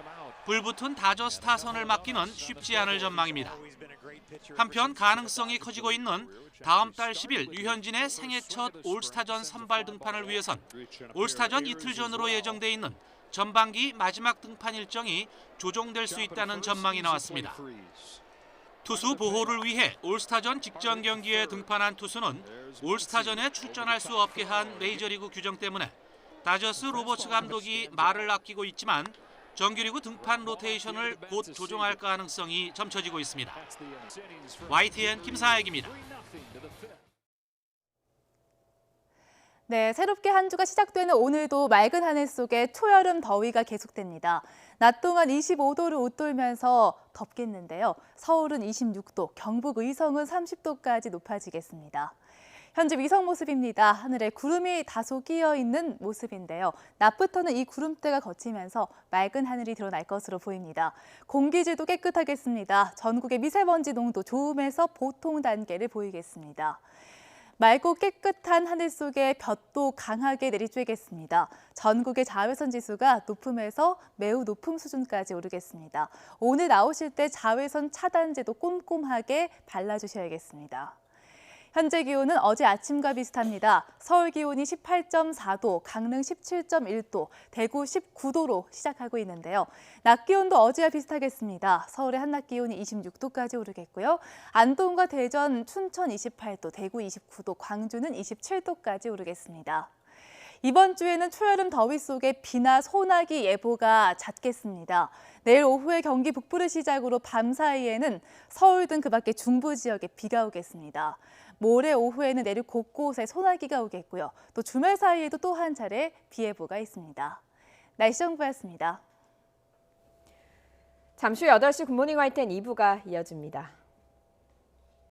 불붙은 다저스 타선을 막기는 쉽지 않을 전망입니다. 한편 가능성이 커지고 있는 다음 달 10일 류현진의 생애 첫 올스타전 선발 등판을 위해선 올스타전 이틀 전으로 예정돼 있는 전반기 마지막 등판 일정이 조정될 수 있다는 전망이 나왔습니다. 투수 보호를 위해 올스타전 직전 경기에 등판한 투수는 올스타전에 출전할 수 없게 한 메이저리그 규정 때문에 다저스 로버츠 감독이 말을 아끼고 있지만 정규리그 등판 로테이션을 곧 조정할 가능성이 점쳐지고 있습니다. YTN 김사혁입니다. 네, 새롭게 한 주가 시작되는 오늘도 맑은 하늘 속에 초여름 더위가 계속됩니다. 낮 동안 25도를 웃돌면서 덥겠는데요. 서울은 26도, 경북 의성은 30도까지 높아지겠습니다. 현재 위성 모습입니다. 하늘에 구름이 다소 끼어 있는 모습인데요. 낮부터는 이 구름대가 걷히면서 맑은 하늘이 드러날 것으로 보입니다. 공기질도 깨끗하겠습니다. 전국의 미세먼지 농도 좋음에서 보통 단계를 보이겠습니다. 맑고 깨끗한 하늘 속에 볕도 강하게 내리쬐겠습니다. 전국의 자외선 지수가 높음에서 매우 높음 수준까지 오르겠습니다. 오늘 나오실 때 자외선 차단제도 꼼꼼하게 발라주셔야겠습니다. 현재 기온은 어제 아침과 비슷합니다. 서울 기온이 18.4도, 강릉 17.1도, 대구 19도로 시작하고 있는데요. 낮 기온도 어제와 비슷하겠습니다. 서울의 한낮 기온이 26도까지 오르겠고요. 안동과 대전, 춘천 28도, 대구 29도, 광주는 27도까지 오르겠습니다. 이번 주에는 초여름 더위 속에 비나 소나기 예보가 잦겠습니다. 내일 오후에 경기 북부를 시작으로 밤 사이에는 서울 등 그 밖의 중부 지역에 비가 오겠습니다. 모레 오후에는 내륙 곳곳에 소나기가 오겠고요. 또 주말 사이에도 또 한 차례 비 예보가 있습니다. 날씨 정보였습니다. 잠시 후 8시 굿모닝 YTN 2부가 이어집니다.